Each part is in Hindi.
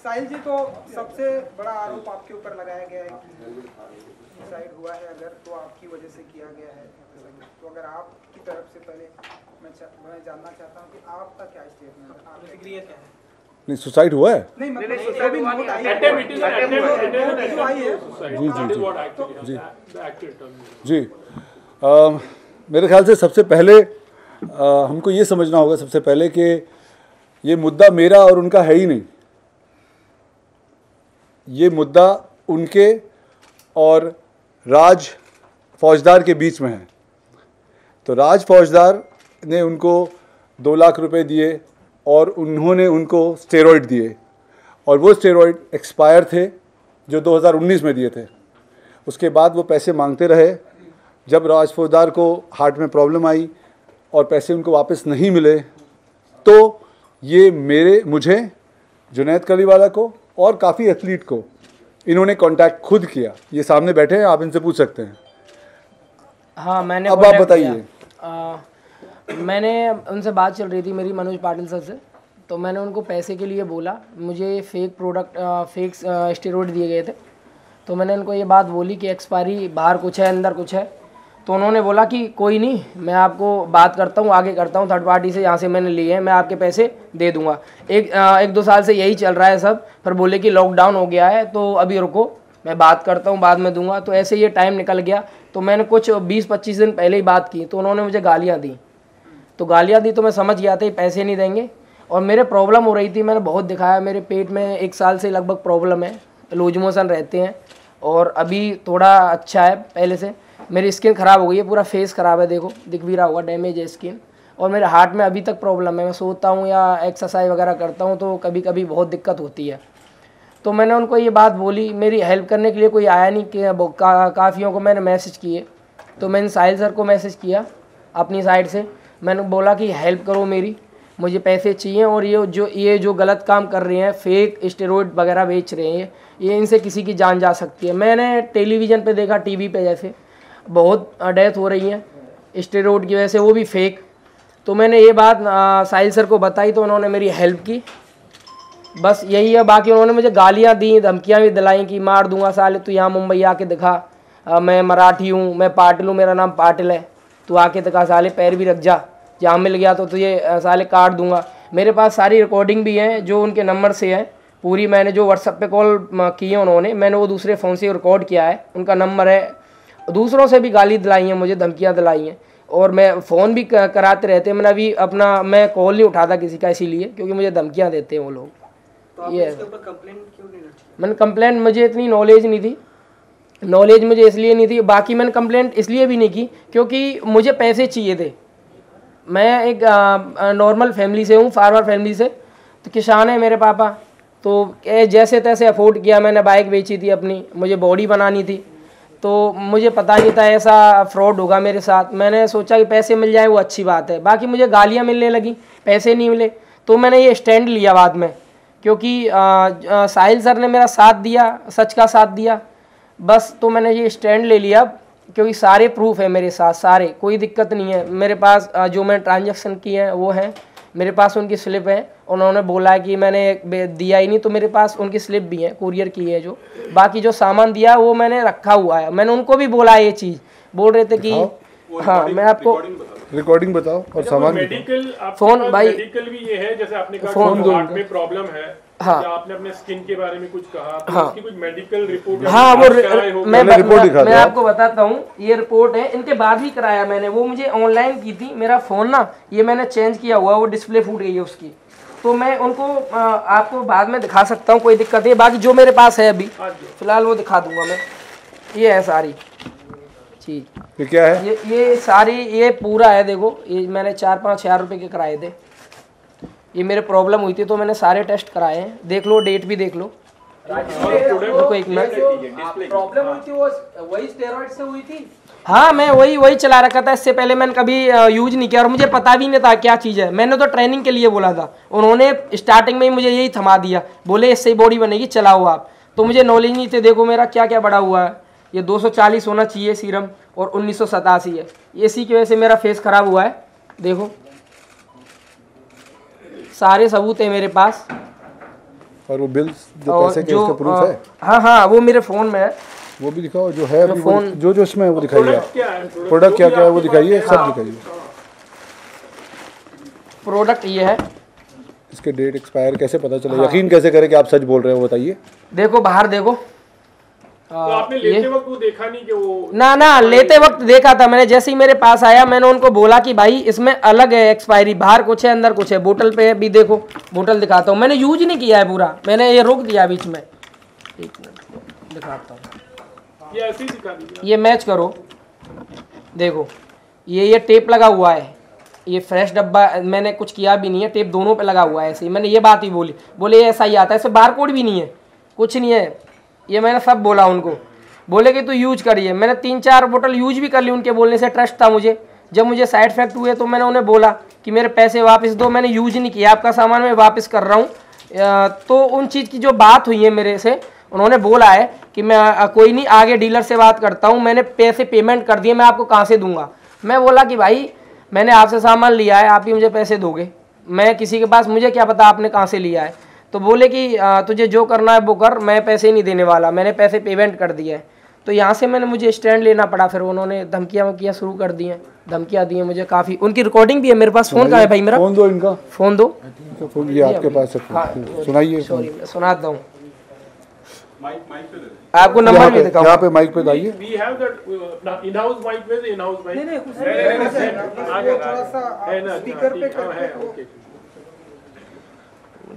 साहिल जी, तो सबसे बड़ा आरोप आपके ऊपर लगाया गया है कि सुसाइड हुआ है अगर तो आपकी वजह से किया गया है। तो अगर आपकी तरफ से पहले मैं जानना चाहता हूँ कि आपका क्या स्टेटमेंट, प्रतिक्रिया क्या है? नहीं, सुसाइड हुआ है? नहीं, मतलब जी जी जी जी। मेरे ख्याल से सबसे पहले हमको ये समझना होगा सबसे पहले कि ये मुद्दा मेरा और उनका है ही नहीं। ये मुद्दा उनके और राज फौजदार के बीच में है। तो राज फौजदार ने उनको 2 लाख रुपए दिए और उन्होंने उनको स्टेरॉइड दिए, और वो स्टेरॉइड एक्सपायर थे जो 2019 में दिए थे। उसके बाद वो पैसे मांगते रहे। जब राज फौजदार को हार्ट में प्रॉब्लम आई और पैसे उनको वापस नहीं मिले, तो ये मुझे जुनैद कलीवाला को और काफ़ी एथलीट को इन्होंने कांटेक्ट खुद किया। ये सामने बैठे हैं, आप इनसे पूछ सकते हैं। हाँ, मैंने अब आप बताइए। मैंने उनसे बात चल रही थी मेरी मनोज पाटिल सर से, तो मैंने उनको पैसे के लिए बोला। मुझे फेक प्रोडक्ट फेक स्टेरॉइड दिए गए थे, तो मैंने उनको ये बात बोली कि एक्सपायरी बाहर कुछ है अंदर कुछ है। तो उन्होंने बोला कि कोई नहीं, मैं आपको बात करता हूँ, आगे करता हूँ थर्ड पार्टी से, यहाँ से मैंने लिए हैं, मैं आपके पैसे दे दूँगा। 1-2 साल से यही चल रहा है सब। फिर बोले कि लॉकडाउन हो गया है तो अभी रुको, मैं बात करता हूँ, बाद में दूंगा। तो ऐसे ये टाइम निकल गया। तो मैंने कुछ 20-25 दिन पहले ही बात की, तो उन्होंने मुझे गालियाँ दी। तो गालियाँ दी तो मैं समझ गया था पैसे नहीं देंगे। और मेरे प्रॉब्लम हो रही थी, मैंने बहुत दिखाया। मेरे पेट में 1 साल से लगभग प्रॉब्लम है, लूज मोशन रहते हैं, और अभी थोड़ा अच्छा है पहले से। मेरी स्किन ख़राब हो गई है, पूरा फेस ख़राब है, देखो दिख भी रहा होगा, डैमेज है स्किन। और मेरे हार्ट में अभी तक प्रॉब्लम है। मैं सोता हूँ या एक्सरसाइज वगैरह करता हूँ तो कभी कभी बहुत दिक्कत होती है। तो मैंने उनको ये बात बोली, मेरी हेल्प करने के लिए कोई आया नहीं कि काफ़ियों को मैंने मैसेज किए। तो मैंने साहिल सर को मैसेज किया अपनी साइड से। मैंने बोला कि हेल्प करो मेरी, मुझे पैसे चाहिए, और ये जो गलत काम कर रहे हैं, फेक स्टेरॉइड वगैरह बेच रहे हैं, ये इनसे किसी की जान जा सकती है। मैंने टेलीविज़न पे देखा, टीवी पे जैसे बहुत डेथ हो रही है स्टेरॉइड की वजह से, वो भी फेक। तो मैंने ये बात साहिल सर को बताई, तो उन्होंने मेरी हेल्प की, बस यही है। बाकी उन्होंने मुझे गालियाँ दी, धमकियाँ भी दिलाई कि मार दूंगा साले, तू यहाँ मुंबई आके दिखा, मैं मराठी हूँ, मैं पाटिल हूँ, मेरा नाम पाटिल है, तू आके दिखा साले, पैर भी रख जा, जहाँ मिल गया तो तुझे साले काट दूंगा। मेरे पास सारी रिकॉर्डिंग भी है जो उनके नंबर से है पूरी। मैंने जो व्हाट्सएप पे कॉल की है उन्होंने, मैंने वो दूसरे फ़ोन से रिकॉर्ड किया है, उनका नंबर है। दूसरों से भी गाली दिलाई है मुझे, धमकियाँ दिलाई हैं, और मैं फ़ोन भी कराते रहते हैं। मैंने अभी मैं कॉल नहीं उठाता किसी का, इसीलिए क्योंकि मुझे धमकियाँ देते हैं वो लोग। तो ये इसके ऊपर कंप्लेंट क्यों नहीं रखी? मैंने कंप्लेंट, मुझे इतनी नॉलेज नहीं थी, नॉलेज मुझे इसलिए नहीं थी। बाकी मैंने कंप्लेंट इसलिए भी नहीं की क्योंकि मुझे पैसे चाहिए थे। मैं एक नॉर्मल फैमिली से हूँ, फार्मर फैमिली से, तो किसान है मेरे पापा। तो जैसे तैसे अफोर्ड किया मैंने, बाइक बेची थी अपनी, मुझे बॉडी बनानी थी। तो मुझे पता नहीं था ऐसा फ्रॉड होगा मेरे साथ। मैंने सोचा कि पैसे मिल जाए वो अच्छी बात है। बाकी मुझे गालियाँ मिलने लगी, पैसे नहीं मिले। तो मैंने ये स्टैंड लिया बाद में, क्योंकि साहिल सर ने मेरा साथ दिया, सच का साथ दिया, बस। तो मैंने ये स्टैंड ले लिया क्योंकि सारे प्रूफ है मेरे साथ, सारे, कोई दिक्कत नहीं है मेरे पास। जो मैंने ट्रांजैक्शन किए हैं वो है मेरे पास, उनकी स्लिप है। उन्होंने बोला है कि मैंने दिया ही नहीं, तो मेरे पास उनकी स्लिप भी है, कुरियर की है जो। बाकी जो सामान दिया वो मैंने रखा हुआ है। मैंने उनको भी बोला ये चीज़, बोल रहे थे कि हाँ, मैं आपको रिकॉर्डिंग बताओ और सामान मेडिकल फोन भाई, मेडिकल भी ये है, जैसे आपने कहा फोन हार्ट में प्रॉब्लम है, हाँ, आपने अपने स्किन के बारे में कुछ कहा, तो हाँ, उसकी कुछ मेडिकल रिपोर्ट? हाँ, वो मैं आपको बताता हूँ, ये रिपोर्ट है, इनके बाद भी कराया मैंने। वो मुझे ऑनलाइन की थी, मेरा फ़ोन ना ये मैंने चेंज किया हुआ, वो डिस्प्ले फूट गई है उसकी। तो मैं उनको आपको बाद में दिखा सकता हूँ, कोई दिक्कत है। बाकी जो मेरे पास है अभी फिलहाल वो दिखा दूंगा मैं। ये है सारी चीज, ये क्या है? ये सारी, ये पूरा है, देखो ये मैंने 4-5 हज़ार रुपये के कराए थे। ये मेरे प्रॉब्लम हुई थी तो मैंने सारे टेस्ट कराए हैं, देख लो, डेट भी देख लो। देखो एक मिनट, प्रॉब्लम हुई थी वो वही स्टेरॉइड से हुई थी? हाँ, मैं वही चला रखा था। इससे पहले मैंने कभी यूज नहीं किया और मुझे पता भी नहीं था क्या चीज़ है। मैंने तो ट्रेनिंग के लिए बोला था, उन्होंने स्टार्टिंग में ही मुझे यही थमा दिया, बोले इससे ही बॉडी बनेगी, चलाओ आप। तो मुझे नॉलेज नहीं थे। देखो मेरा क्या क्या बढ़ा हुआ है, ये 240 होना चाहिए सीरम और 1987 है। इसी की वजह से मेरा फेस खराब हुआ है। देखो सारे सबूत है मेरे पास। और वो बिल्स जो पैसे के उसका प्रूफ है? हाँ वो मेरे फ़ोन में है। वो भी दिखाओ जो है अभी, फोन जो इसमें है वो दिखाइए आप। क्या है प्रोडक्ट क्या क्या है वो दिखाइए, सब दिखाइए। प्रोडक्ट ये है। इसके डेट एक्सपायर कैसे पता चले, यकीन कैसे करें कि आप सच बोल रहे हो, बताइए। देखो बाहर देखो। तो आपने लेते वक्त वो देखा नहीं कि वो ना लेते वक्त देखा था मैंने। जैसे ही मेरे पास आया मैंने उनको बोला कि भाई इसमें अलग है एक्सपायरी, बाहर कुछ है अंदर कुछ है। बोतल पे भी देखो, बोतल दिखाता हूँ, मैंने यूज नहीं किया है पूरा, मैंने ये रोक दिया बीच में। एक मिनट दिखाता हूँ, ये ऐसे ही दिखा दीजिए। ये मैच करो, देखो ये टेप लगा हुआ है, ये फ्रेश डब्बा मैंने कुछ किया भी नहीं है, टेप दोनों पे लगा हुआ है ऐसे ही। मैंने ये बात ही बोली, बोले ऐसा ही आता है, इसमें बार कोड भी नहीं है, कुछ नहीं है, ये मैंने सब बोला उनको। बोले कि तू यूज करिए। मैंने 3-4 बोतल यूज भी कर ली, उनके बोलने से ट्रस्ट था मुझे। जब मुझे साइड इफेक्ट हुए तो मैंने उन्हें बोला कि मेरे पैसे वापस दो, मैंने यूज नहीं किया, आपका सामान मैं वापस कर रहा हूँ। तो उन चीज़ की जो बात हुई है मेरे से, उन्होंने बोला है कि मैं कोई नहीं, आगे डीलर से बात करता हूँ, मैंने पैसे पेमेंट कर दिए, मैं आपको कहाँ से दूंगा। मैं बोला कि भाई मैंने आपसे सामान लिया है, आप ही मुझे पैसे दोगे, मैं किसी के पास, मुझे क्या पता आपने कहाँ से लिया है। तो बोले कि तुझे जो करना है वो कर, मैं पैसे नहीं देने वाला, मैंने पैसे पेमेंट कर दिए है। तो यहाँ से मुझे स्टैंड लेना पड़ा। फिर उन्होंने धमकियाँ शुरू कर दी हैं, धमकियाँ दी हैं मुझे काफ़ी। उनकी रिकॉर्डिंग भी है मेरे पास। फ़ोन कहाँ है भाई मेरा? फ़ोन दो इनका, फ़ोन दो। फ़ोन ये आपके पास है, सुनाइए। सॉरी मैं सुनाता हूँ आपको, नंबर भी दिखाऊँ। यहाँ पे माइक पे दाइए। We have that in-house mic with in-house mic. नहीं थोड़ा सा स्पीकर पे करके ओके।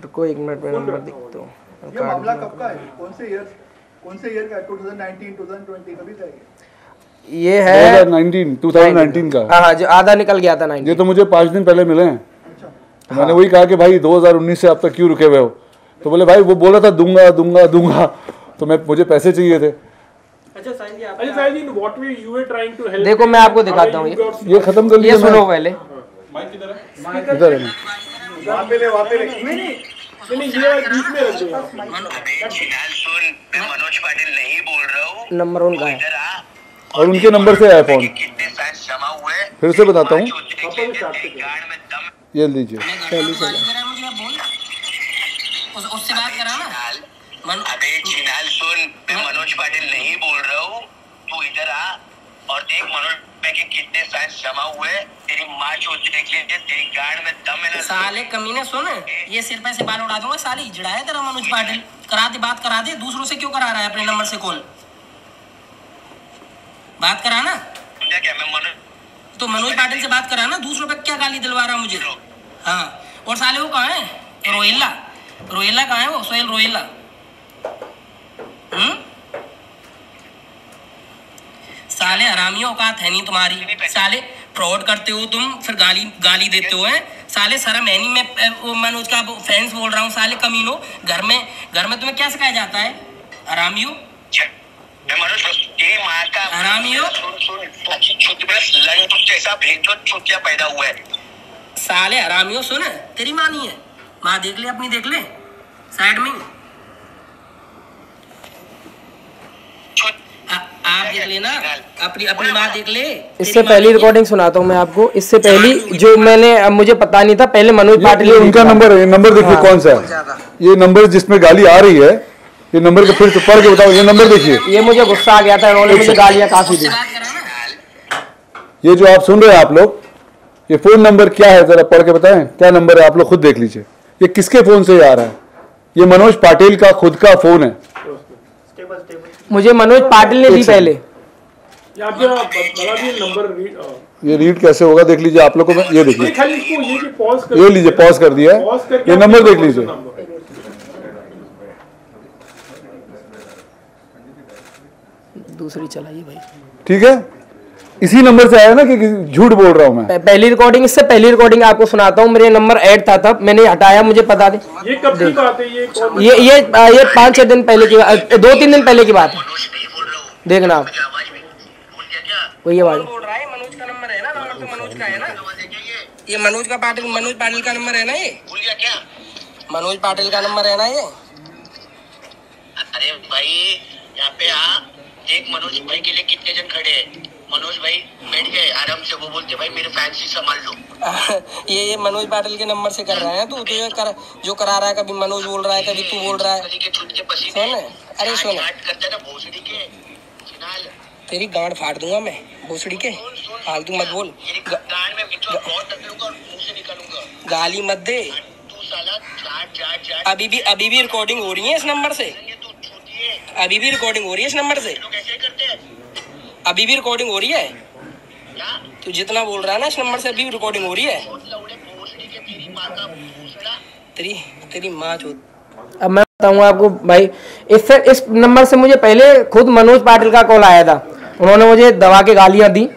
रुको एक मिनट में नंबर दिखता हूँ। ये मामला कब का है? कौन से ईयर का है? 2019 2020 कभी का है? ये है 2019 का। हाँ जो आधा निकल गया था 19। ये तो मुझे 5 दिन पहले मिले हैं। तो मैंने वही कहा कि भाई 2019 से अब तक क्यों रुके हुए हो? तो बोले भाई वो बोला था दूंगा दूंगा दूंगा, तो मुझे पैसे चाहिए थे। अच्छा साहिल जी, what way you were trying to help? देखो मैं आपको दिखाता हूँ, ये खत्म कर ये सुनो पहले। इधर है। वहाँ पे ले नहीं ये बीच में रख दो। मनोज पाटिल नहीं बोल रहा हूँ, नंबर उनका है और उनके नंबर से आया फोन। कितने साइंस जमा हुए, फिर से बताता हूँ, गाड़ में दम। ये लीजिए। उससे बात करा ना। अबे चिनाल सुन, मैं मनोज पाटिल नहीं बोल रहा हूँ, तू इधर आ और देख मनोज के कितने साइंस जमा हुए। तेरी माँ चोट देख ले, तेरी गाड़ में दम है ना। साले कमीने सुन, ये सिर पे से बाल उड़ा दूंगा साले, हिजड़ा है तेरा मनोज पाटिल। करा दे, बात करा दे। दूसरों से क्यों करा रहा है अपने नंबर से कॉल? बात करा ना। क्या मैं तो मनोज पाटिल से बात करा ना, दूसरों पे क्या गाली दिलवा रहा मुझे? हाँ और साले वो कहाँ है? रोहिला कहाँ है? वो सोहेल रोहिला। साले हरामियों औकात है नहीं तुम्हारी, साले फ्रॉड करते हो तुम, फिर गाली देते हो हैं। साले शर्म है नहीं। मैं मनोज का फैंस बोल रहा हूँ। साले कमीनो, घर में तुम्हें क्या सिखाया जाता है? हरामियों, तेरी माँ का हरामियों, जैसा भेजो चुतिया पैदा हुआ है। साले हरामियों। सुन, तेरी माँ नहीं है, माँ देख ले अपनी, देख ले साइड में। आप देख लेना, अपनी माँ देख ले। इससे पहली रिकॉर्डिंग सुनाता हूँ मैं आपको। इससे पहली जो मैंने, मुझे पता नहीं था, पहले मनोज पाटिल ये उनका नंबर है। ये नंबर देखिए कौन सा है, ये नंबर जिसमें गाली आ रही है, ये नंबर को फिर से पढ़ के बताओ। ये नंबर देखिए। ये मुझे गुस्सा आ गया था, उन्होंने मुझे गालियाँ काफी दी। ये जो आप सुन रहे हैं आप लोग, ये फोन नंबर क्या है जरा पढ़ के बताएं, क्या नंबर है? आप लोग खुद देख लीजिए। ये किसके फोन से आ रहा है? ये मनोज पाटिल का खुद का फोन है। मुझे मनोज पाटिल ने दी पहले। ये रीड कैसे होगा देख लीजिए आप लोग को। ये देखिए, खाली इसको ये कि पॉज कर, ये लीजिए, पॉज कर दिया है। ये नंबर देख लीजिए। दूसरी चलाइए भाई। ठीक है, इसी नंबर से आया ना कि झूठ बोल रहा हूँ मैं? पहली रिकॉर्डिंग, इससे पहली रिकॉर्डिंग आपको सुनाता हूँ। मेरे नंबर ऐड था तब, मैंने हटाया, मुझे पता थे। ये कब की बात है? ये 5-6 दिन पहले की, 2-3 दिन पहले की बात है। देखना आप, वही आवाज बोल रहा है। मनोज का नंबर है ना, नंबर तो मनोज का है ना। ये मनोज पाटिल का नंबर है ना। ये क्या मनोज पाटिल का नंबर है ना ये। अरे भाई यहाँ पे आ, देख मनोज भाई के लिए कितने जन खड़े हैं। मनोज भाई बैठ गए आराम से, वो बोलते भाई मेरे फैंसी संभाल लो। ये मनोज पाटिल के नंबर से कर रहा है तू, तो जो करा रहा है, कभी मनोज बोल रहा है, कभी तू बोल रहा है। सुन, अरे सुन, करता ना भोसड़ी के चिनाल, तेरी गांड फाड़ दूंगा मैं भोसड़ी के, फालतू मत बोल, गांड में बिचवा बहुत टकलूंगा और मुंह से निकालूंगा, गाली मत दे। तू साला चाट अभी भी रिकॉर्डिंग हो रही है इस नंबर से, अभी भी रिकॉर्डिंग हो रही है इस नंबर से, कैसे करते हैं अभी भी रिकॉर्डिंग हो रही है। क्या तू जितना बोल रहा है ना इस नंबर से अभी भी रिकॉर्डिंग हो रही है। भोसड़ी के तेरी माँ का भूसड़ा, तेरी माँ चोद। अब मैं बताऊंगा आपको भाई, इस नंबर से मुझे पहले खुद मनोज पाटिल का कॉल आया था, उन्होंने मुझे दवा के गालियां दी,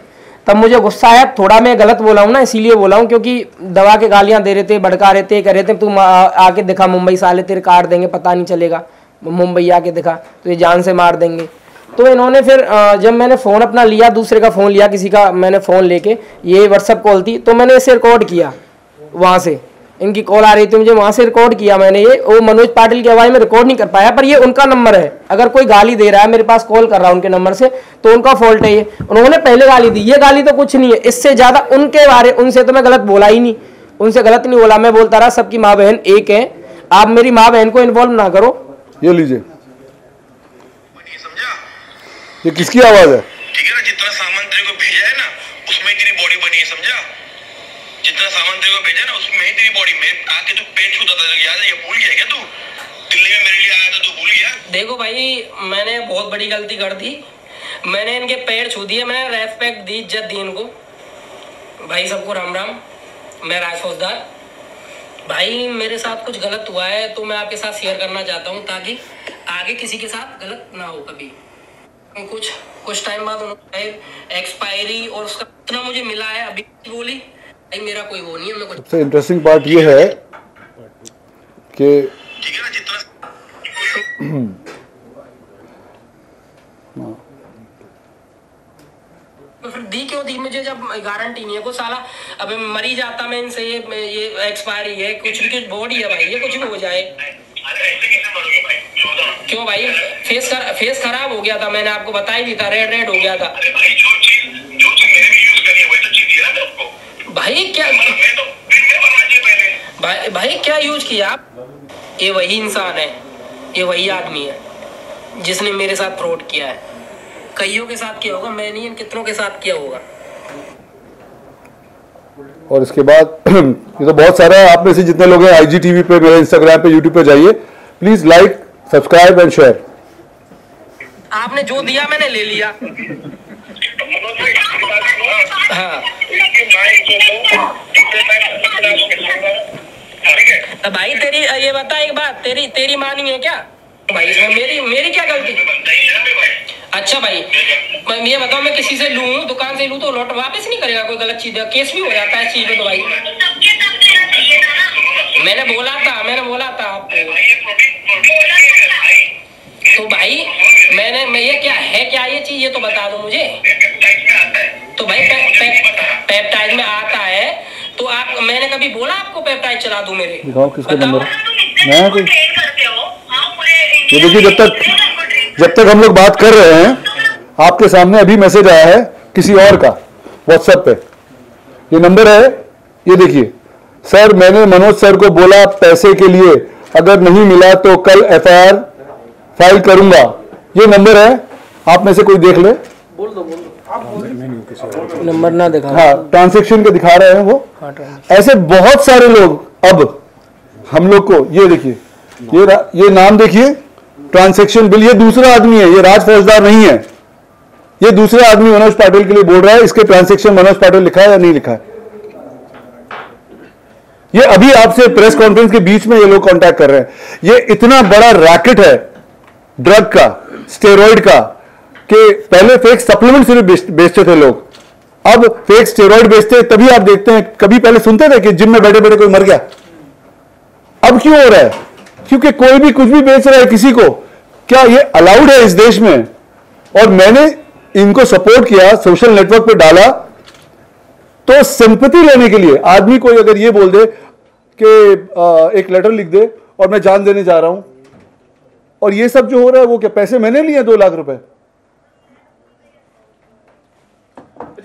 तब मुझे गुस्सा आया, थोड़ा मैं गलत बोला हूँ ना, इसीलिए बोला हूँ, क्योंकि दवा के गालियां दे रहे थे, भड़का रहे थे, कह रहे थे तू आके दिखा मुंबई, साले तेरे काट देंगे, पता नहीं चलेगा, मुंबई आके दिखा तो ये जान से मार देंगे। तो इन्होंने फिर जब मैंने फ़ोन अपना लिया, दूसरे का फ़ोन लिया, किसी का मैंने फ़ोन लेके, ये व्हाट्सअप कॉल थी, तो मैंने इसे रिकॉर्ड किया, वहाँ से इनकी कॉल आ रही थी मुझे, वहाँ से रिकॉर्ड किया मैंने। ये वो मनोज पाटिल की आवाज़ में रिकॉर्ड नहीं कर पाया, पर ये उनका नंबर है, अगर कोई गाली दे रहा है मेरे पास कॉल कर रहा है उनके नंबर से तो उनका फॉल्ट है ये, उन्होंने पहले गाली दी, ये गाली तो कुछ नहीं है, इससे ज़्यादा उनसे तो मैं गलत बोला ही नहीं, उनसे गलत नहीं बोला, मैं बोलता रहा सबकी माँ बहन एक है, आप मेरी माँ बहन को इन्वॉल्व ना करो। ये लीजिए, ये किसकी आवाज है? ठीक है ना, जितना सामान तेरे को भेजा है ना उसमें तेरी बॉडी बनी है, समझा? जितना सामान तेरे को भेजा ना उसमें ही तेरी बॉडी में आके तू पेट छूता था, याद है? ये भूल गया क्या तू? दिल्ली में मेरे लिए आया था, तू भूल गया? देखो भाई, मैंने बहुत बड़ी गलती कर दी, मैंने इनके पैर छू दिए, मैंने रेस्पेक्ट दी, इज्जत दी इनको। भाई सबको राम राम, मैं राज फौजदार। भाई मेरे साथ कुछ गलत हुआ है तो मैं आपके साथ शेयर करना चाहता हूँ, ताकि आगे किसी के साथ गलत ना हो कभी। कुछ टाइम बाद उन्होंने एक्सपायरी और उसका इतना मुझे मिला है, अभी बोली भाई मेरा कोई वो नहीं है, मैं कुछ। सबसे इंटरेस्टिंग पार्ट ये है कि ठीक है ना, जितना तो फिर दी क्यों दी मुझे जब गारंटी नहीं है को साला, अबे मरी जाता मैं इनसे, ये एक्सपायरी है, कुछ भी बॉडी है भाई, ये कुछ भी हो जाए। क्यों भाई, फेस खराब हो गया था, मैंने आपको बता ही था, रेड हो गया था। जो चीज मैंने भी यूज करी है वही तो चीज दिया ना आपको। भाई क्या भाई क्या यूज किया आप? ये वही इंसान है, ये वही आदमी है जिसने मेरे साथ फ्रॉड किया है, कईयों के साथ किया होगा, मैं नहीं, कितनों के साथ किया होगा। और इसके बाद ये तो बहुत सारा है, आप में से जितने लोग हैं IGTV पे, मेरे इंस्टाग्राम पे, यूट्यूब पे जाइए, please like, subscribe and share. आपने जो दिया मैंने ले लिया। हाँ तो भाई तेरी ये बता एक बात, तेरी मानी है क्या भाई? इसमें मेरी क्या गलती? अच्छा भाई मैं ये बताओ, मैं किसी से लूं, दुकान से लूं तो लौट वापस नहीं करेगा कोई गलत चीज, केस भी हो जाता है इस चीज में तो भाई। मैंने बोला था आपको तो भाई, मैं ये क्या ये चीज, ये तो बता दो मुझे। तो भाई पेप्टाइड में आता है तो आप, मैंने कभी बोला आपको पेप्टाइड चला दूं मेरे? दिखाओ किसका नंबर है। ये देखिए, जब तक हम लोग बात कर रहे हैं, आपके सामने अभी मैसेज आया है किसी और का व्हाट्सएप पे, ये नंबर है, ये देखिए। सर मैंने मनोज सर को बोला पैसे के लिए, अगर नहीं मिला तो कल FIR फाइल करूंगा, ये नंबर है, आप में से कोई देख ले। बोल दो नंबर ना दिखा, हाँ ट्रांजैक्शन के दिखा रहे हैं वो। ऐसे बहुत सारे लोग अब हम लोग को, ये देखिए, ये नाम देखिए, ट्रांजैक्शन बिल, ये दूसरा आदमी है, ये राज फौजदार नहीं है, ये दूसरा आदमी मनोज पाटिल के लिए बोल रहा है, इसके ट्रांजैक्शन मनोज पाटिल लिखा है या नहीं लिखा है। ये अभी आपसे प्रेस कॉन्फ्रेंस के बीच में ये लोग कांटेक्ट कर रहे हैं। ये इतना बड़ा रैकेट है ड्रग का, स्टेरॉइड का, कि पहले फेक सप्लीमेंट सिर्फ बेचते थे लोग, अब फेक स्टेरॉइड बेचते हैं। तभी आप देखते हैं, कभी पहले सुनते थे कि जिम में बैठे बैठे कोई मर गया, अब क्यों हो रहा है? क्योंकि कोई भी कुछ भी बेच रहा है किसी को। क्या ये अलाउड है इस देश में? और मैंने इनको सपोर्ट किया, सोशल नेटवर्क पे डाला, तो सिंपैथी लेने के लिए आदमी कोई अगर ये बोल दे कि एक लेटर लिख दे और मैं जान देने जा रहा हूं, और ये सब जो हो रहा है वो क्या पैसे मैंने लिए 2 लाख रुपए?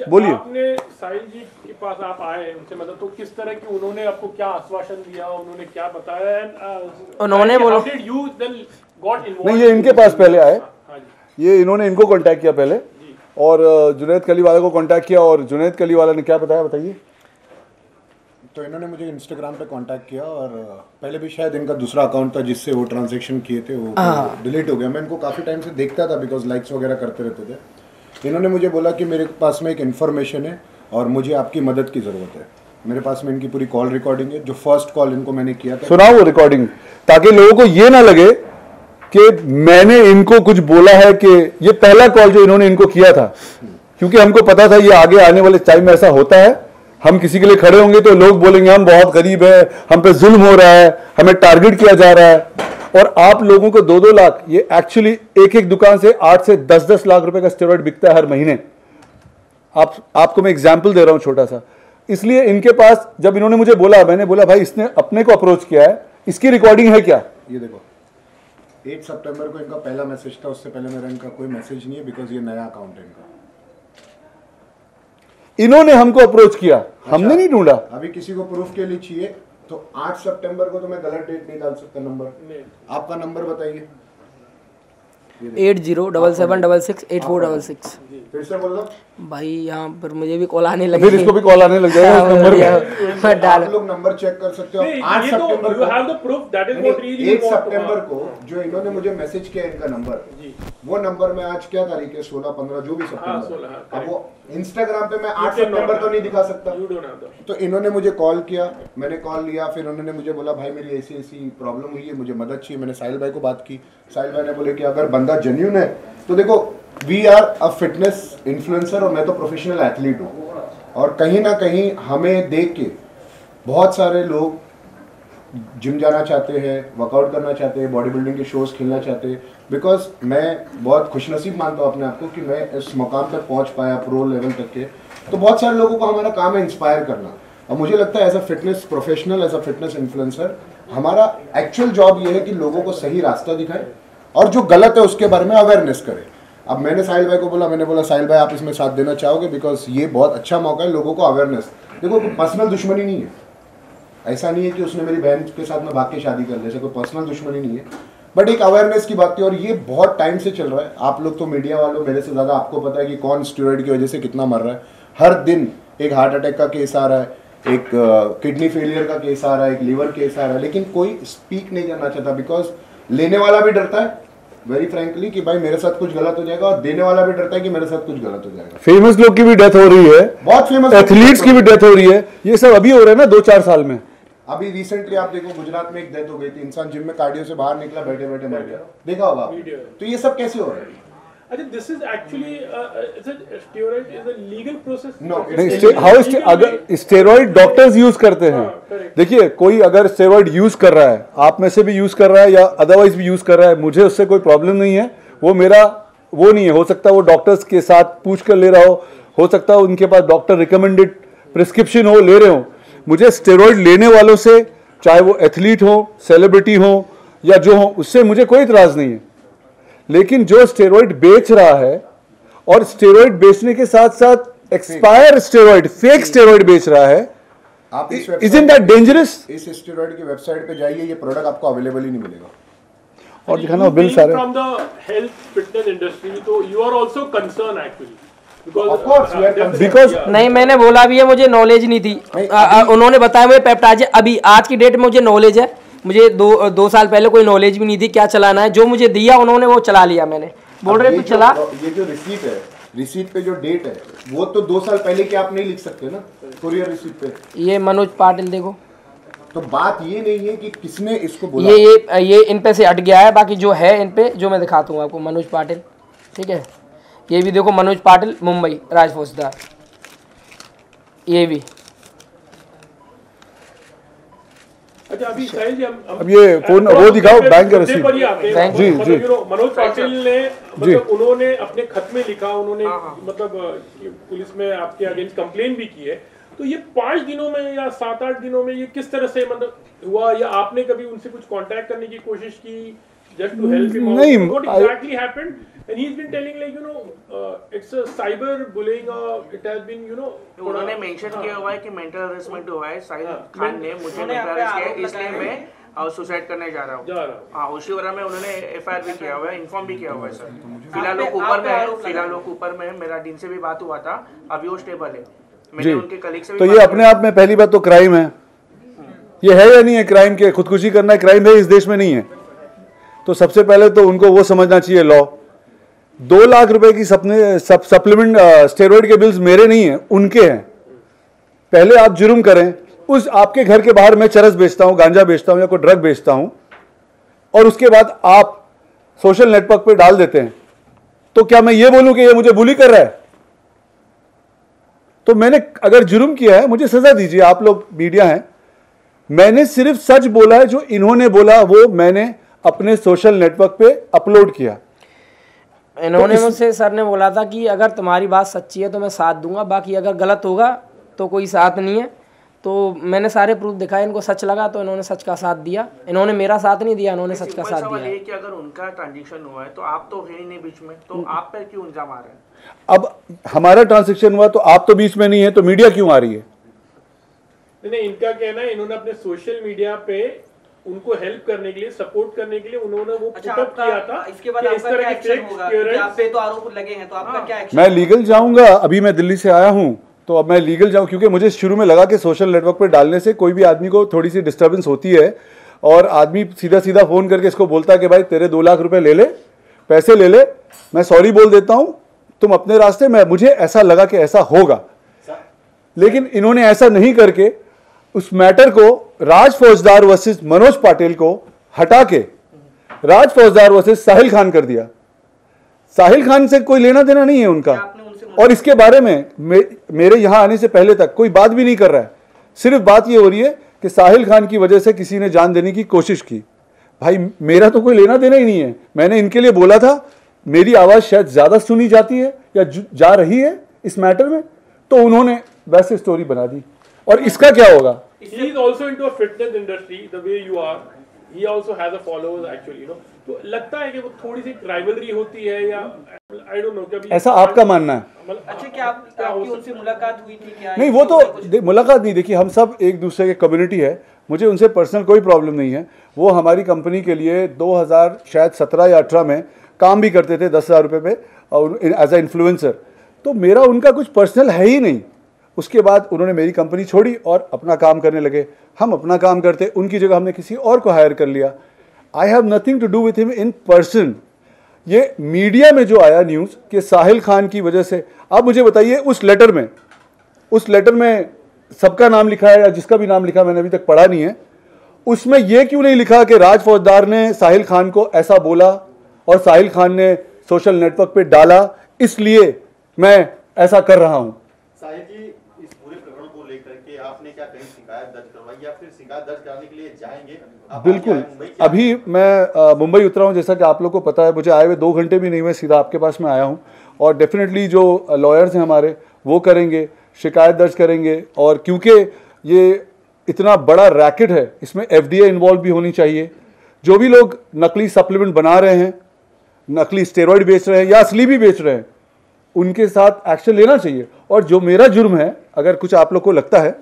बोलिए। आपने साहिल जी के पास आप आए उनसे मतलब तो किस तरह की उन्होंने आपको क्या आश्वासन दिया, उन्होंने क्या बताया? उन्होंने बोला नहीं, ये इनके पास पहले आए, ये इन्होंने इनको कांटेक्ट किया पहले और जुनैद कलीवाला को कांटेक्ट किया और जुनैद कलीवाला ने क्या बताया, बताइए। तो इन्होंने मुझे इंस्टाग्राम पे कांटेक्ट किया और पहले भी शायद इनका दूसरा अकाउंट था जिससे वो ट्रांजैक्शन किए थे, वो डिलीट हो गया। मैं इनको काफ़ी टाइम से देखता था बिकॉज लाइक्स वगैरह करते रहते थे। इन्होंने मुझे बोला कि मेरे पास में एक इन्फॉर्मेशन है और मुझे आपकी मदद की ज़रूरत है। मेरे पास में इनकी पूरी कॉल रिकॉर्डिंग है, जो फर्स्ट कॉल इनको मैंने किया था। सुनाओ वो रिकॉर्डिंग, ताकि लोगों को ये ना लगे कि मैंने इनको कुछ बोला है, कि ये पहला कॉल जो इन्होंने इनको किया था, क्योंकि हमको पता था ये आगे आने वाले टाइम में ऐसा होता है। हम किसी के लिए खड़े होंगे तो लोग बोलेंगे हम बहुत गरीब है, हम पे जुल्म हो रहा है, हमें टारगेट किया जा रहा है। और आप लोगों को 2-2 लाख, ये एक्चुअली एक दुकान से 8 से 10-10 लाख रुपए का स्टेरॉइड बिकता है हर महीने। आपको मैं एग्जाम्पल दे रहा हूं छोटा सा। इसलिए इनके पास जब इन्होंने मुझे बोला, मैंने बोला भाई इसने अपने को अप्रोच किया है, इसकी रिकॉर्डिंग है क्या? ये देखो 8 सितंबर को इनका पहला मैसेज था, उससे पहले मेरा इनका कोई मैसेज नहीं है बिकॉज ये नया अकाउंट है इनका। इन्होंने हमको अप्रोच किया, हमने नहीं ढूंढा। अभी किसी को प्रूफ के लिए चाहिए तो 8 सितंबर को तो मैं गलत डेट नहीं डाल सकता। नंबर आपका नंबर बताइए। 8077668466। फिर से बोल दो भाई यहाँ पर मुझे भी कॉल आने लगे, फिर इसको भी कॉल आने लग जाएगा इस नंबर पे। आप लोग नंबर चेक कर सकते हो। 8 सितंबर को जो इन्होंने मुझे मैसेज किया इनका नंबर, वो नंबर में आज क्या तारीख है, 16-15 जो भी सितंबर। अब वो इंस्टाग्राम पे मैं 8 सितंबर तो नहीं दिखा सकता। तो इन्होंने मुझे कॉल किया, मैंने कॉल लिया, फिर उन्होंने मुझे बोला भाई मेरी ऐसी ऐसी प्रॉब्लम हुई है, मुझे मदद चाहिए। मैंने साहिल भाई को बात की, साहिल भाई ने बोले कि अगर बंदा जेन्युइन है तो देखो we are a fitness influencer और मैं तो प्रोफेशनल एथलीट हूँ, और कहीं ना कहीं हमें देख के बहुत सारे लोग जिम जाना चाहते हैं, वर्कआउट करना चाहते हैं, बॉडी बिल्डिंग के शोज खेलना चाहते हैं। बिकॉज मैं बहुत खुशनसीब मानता हूँ अपने आप को कि मैं इस मुकाम तक पहुँच पाया प्रो लेवल तक के। तो बहुत सारे लोगों को हमारा काम है इंस्पायर करना, और मुझे लगता है as a fitness professional, as a fitness influencer हमारा एक्चुअल जॉब ये है कि लोगों को सही रास्ता दिखाएं और जो गलत है उसके बारे में अवेयरनेस करें। अब मैंने साहिल भाई को बोला, मैंने बोला साहिल भाई आप इसमें साथ देना चाहोगे, बिकॉज ये बहुत अच्छा मौका है लोगों को अवेयरनेस। देखो पर्सनल दुश्मनी नहीं है, ऐसा नहीं है कि उसने मेरी बहन के साथ में भाग के शादी कर ली, ऐसा कोई पर्सनल दुश्मनी नहीं है, बट एक अवेयरनेस की बात थी। और ये बहुत टाइम से चल रहा है। आप लोग तो मीडिया वालों मेरे से ज़्यादा आपको पता है कि कौन स्टेरॉइड की वजह से कितना मर रहा है। हर दिन एक हार्ट अटैक का केस आ रहा है, एक किडनी फेलियर का केस आ रहा है, एक लीवर केस आ रहा है, लेकिन कोई स्पीक नहीं करना चाहता बिकॉज लेने वाला भी डरता है वेरी फ्रैंकली कि भाई मेरे साथ कुछ गलत हो जाएगा, और देने वाला भी डरता है कि मेरे साथ कुछ गलत हो जाएगा। फेमस लोग की भी डेथ हो रही है, बहुत फेमस एथलीट्स की भी डेथ हो रही है। ये सब अभी हो रहा है ना 2-4 साल में। अभी रिसेंटली आप देखो गुजरात में एक डेथ हो गई थी, इंसान जिम में कार्डियो से बाहर निकला, बैठे बैठे मर गया, देखा होगा। तो ये सब कैसे हो रहा है? This is actually steroid is a legal process. No, अगर स्टेरॉइड डॉक्टर्स यूज करते हैं, देखिए कोई अगर स्टेरॉइड यूज कर रहा है, आप में से भी यूज कर रहा है या अदरवाइज भी यूज कर रहा है, मुझे उससे कोई प्रॉब्लम नहीं है। वो मेरा वो नहीं है, हो सकता है वो डॉक्टर्स के साथ पूछ कर ले रहा हो सकता है उनके पास डॉक्टर रिकमेंडेड प्रिस्क्रिप्शन हो, ले रहे हो। मुझे स्टेरॉइड लेने वालों से, चाहे वो एथलीट हो, सेलिब्रिटी हो या जो हो, उससे मुझे कोई इतराज नहीं है। लेकिन जो स्टेरॉइड बेच रहा है और स्टेरॉइड बेचने के साथ साथ एक्सपायर स्टेरॉइड, फेक स्टेरॉइड बेच रहा है, आप isn't that dangerous? इस स्टेरॉइड की वेबसाइट पे जाइए, ये प्रोडक्ट आपको अवेलेबल ही नहीं मिलेगा। और दिखाना बिल सारे from the health fitness industry, तो you are also concern actually because नहीं, मैंने बोला भी है, मुझे नॉलेज नहीं थी। उन्होंने बताया मुझे पेप्टाइड, अभी आज की डेट में मुझे नॉलेज है। मुझे दो साल पहले कोई नॉलेज भी नहीं थी क्या चलाना है। जो मुझे दिया उन्होंने वो चला लिया। मैंने बोल रहे तू चला। ये जो रिसीट है, रिसीट पे जो डेट है वो तो 2 साल पहले की आप नहीं लिख सकते ना कुरियर रिसीट पे। ये मनोज पाटिल देखो, तो बात ये नहीं है कि किसने इसको बोला। ये इन पे से हट गया है। बाकी जो है इन पे, जो मैं दिखाता हूँ आपको, मनोज पाटिल, ठीक है। ये भी देखो मनोज पाटिल, मुंबई, राज फौजदार। ये भी अच्छा अभी साहिल जी अब ये फोन वो दिखाओ बैंक का रसीद। जी जी मनोज पाटिल ने मतलब उन्होंने अपने खत में लिखा, उन्होंने मतलब पुलिस में आपके अगेंस्ट कंप्लेन भी की है। तो ये 5 दिनों में या 7-8 दिनों में ये किस तरह से मतलब हुआ, या आपने कभी उनसे कुछ कांटेक्ट करने की कोशिश की just to help him out. नहीं, What exactly happened? And he's been telling like it's a cyber bullying. It has been उन्होंने मेंशन किया हुआ है कि मेंटल हरेसमेंट हुआ है साहिल खान ने मुझे मेंटल हरेस किया इसलिए मैं सुसाइड करने जा रहा हूँ। हाँ, उसी वजह में उन्होंने एफआईआर भी किया हुआ है, इन्फॉर्म भी किया हुआ है सर। फिलहाल लोग ऊपर में मेरा दिन से भी बात हुआ था, अभी वो स्टेबल है। मैंने उनके कलीग से भी तो ये अपने आप में पहली बात तो क्राइम है, ये है या नहीं है क्राइम के खुदकुशी करना क्राइम है इस देश में नहीं है। तो सबसे पहले तो उनको वो समझना चाहिए लॉ। 2 लाख रुपए की सप्लीमेंट स्टेरॉइड के बिल्स मेरे नहीं हैं, उनके हैं। पहले आप जुर्म करें, उस आपके घर के बाहर मैं चरस बेचता हूं, गांजा बेचता हूं या कोई ड्रग बेचता हूं और उसके बाद आप सोशल नेटवर्क पे डाल देते हैं, तो क्या मैं ये बोलूं कि ये मुझे बुली कर रहा है? तो मैंने अगर जुर्म किया है मुझे सजा दीजिए, आप लोग मीडिया हैं। मैंने सिर्फ सच बोला है, जो इन्होंने बोला वो मैंने अपने सोशल नेटवर्क पे अपलोड किया। इन्होंने मुझसे सर ने बोला था कि अगर तुम्हारी बात सच्ची है तो मैं साथ दूंगा, बाकी अगर गलत होगा तो कोई साथ नहीं है। तो मैंने सारे प्रूफ दिखाए, इनको सच लगा तो इन्होंने सच का साथ दिया। इन्होंने मेरा साथ नहीं दिया, इन्होंने सच का साथ दिया है। कि अगर उनका ट्रांजैक्शन हुआ है तो आप तो है ही नहीं बीच में, तो आप पर क्यों इल्जाम आ रहे हैं? अब हमारा ट्रांजैक्शन हुआ तो आप तो बीच में नहीं है, तो मीडिया क्यों आ रही है? नहीं, इनका कहना है इन्होंने अपने सोशल मीडिया पे उनको हेल्प करने के लिए, सपोर्ट करने के लिए उन्होंने वो पुट अप किया था। इसके बाद आपका क्या एक्शन होगा? आप पे तो आरोप लगे हैं, तो आपका क्या एक्शन? मैं लीगल जाऊंगा, अभी मैं दिल्ली से आया हूं तो अब मैं लीगल जाऊं, क्योंकि मुझे शुरू में लगा कि सोशल नेटवर्क पे डालने से कोई भी आदमी को थोड़ी सी डिस्टर्बेंस होती है और आदमी सीधा सीधा फोन करके इसको बोलता है कि भाई तेरे 2 लाख रुपए ले ले, पैसे ले ले, मैं सॉरी बोल देता हूं, तुम अपने रास्ते में। मुझे ऐसा लगा कि ऐसा होगा, लेकिन इन्होंने ऐसा नहीं करके उस मैटर को राज फौजदार वर्सेस मनोज पाटिल को हटा के राज फौजदार वर्सेस साहिल खान कर दिया। साहिल खान से कोई लेना देना नहीं है उनका, और इसके बारे में मेरे यहां आने से पहले तक कोई बात भी नहीं कर रहा है। सिर्फ बात ये हो रही है कि साहिल खान की वजह से किसी ने जान देने की कोशिश की। भाई मेरा तो कोई लेना देना ही नहीं है। मैंने इनके लिए बोला था मेरी आवाज शायद ज्यादा सुनी जाती है या जा रही है इस मैटर में, तो उन्होंने वैसे स्टोरी बना दी। और इसका क्या होगा? He is also into a fitness industry the way you are. He also has a followers actually, तो लगता है कि वो थोड़ी सी राइवलरी होती है या I don't know, कभी ऐसा आपका मानना है? अच्छा, क्या आपकी उनसे मुलाकात हुई थी क्या? नहीं, वो तो मुलाकात नहीं, देखिए हम सब एक दूसरे के कम्युनिटी है, मुझे उनसे पर्सनल कोई प्रॉब्लम नहीं है। वो हमारी कंपनी के लिए 2017 या 18 में काम भी करते थे 10,000 रुपये पे और एज ए इन्फ्लुएंसर। तो मेरा उनका कुछ पर्सनल है ही नहीं। उसके बाद उन्होंने मेरी कंपनी छोड़ी और अपना काम करने लगे। हम अपना काम करते, उनकी जगह हमने किसी और को हायर कर लिया। I have nothing to do with him in person. ये मीडिया में जो आया न्यूज़ कि साहिल खान की वजह से, आप मुझे बताइए उस लेटर में सबका नाम लिखा है या जिसका भी नाम लिखा मैंने अभी तक पढ़ा नहीं है, उसमें यह क्यों नहीं लिखा कि राज फौजदार ने साहिल खान को ऐसा बोला और साहिल खान ने सोशल नेटवर्क पे डाला, इसलिए मैं ऐसा कर रहा हूं। साहिल जी, इस पूरे प्रकरण को लेकर के आपने क्या कहीं शिकायत दर्ज करवाई या फिर शिकायत दर्ज कराने के लिए जाएंगे? बिल्कुल, अभी मैं मुंबई उतरा हूं, जैसा कि आप लोग को पता है। मुझे आए हुए 2 घंटे भी नहीं हुए, सीधा आपके पास में आया हूं। और डेफिनेटली जो लॉयर्स हैं हमारे वो करेंगे, शिकायत दर्ज करेंगे। और क्योंकि ये इतना बड़ा रैकेट है, इसमें FDA इन्वॉल्व भी होनी चाहिए। जो भी लोग नकली सप्लीमेंट बना रहे हैं, नकली स्टेरॉइड बेच रहे हैं या असली भी बेच रहे हैं, उनके साथ एक्शन लेना चाहिए। और जो मेरा जुर्म है, अगर कुछ आप लोग को लगता है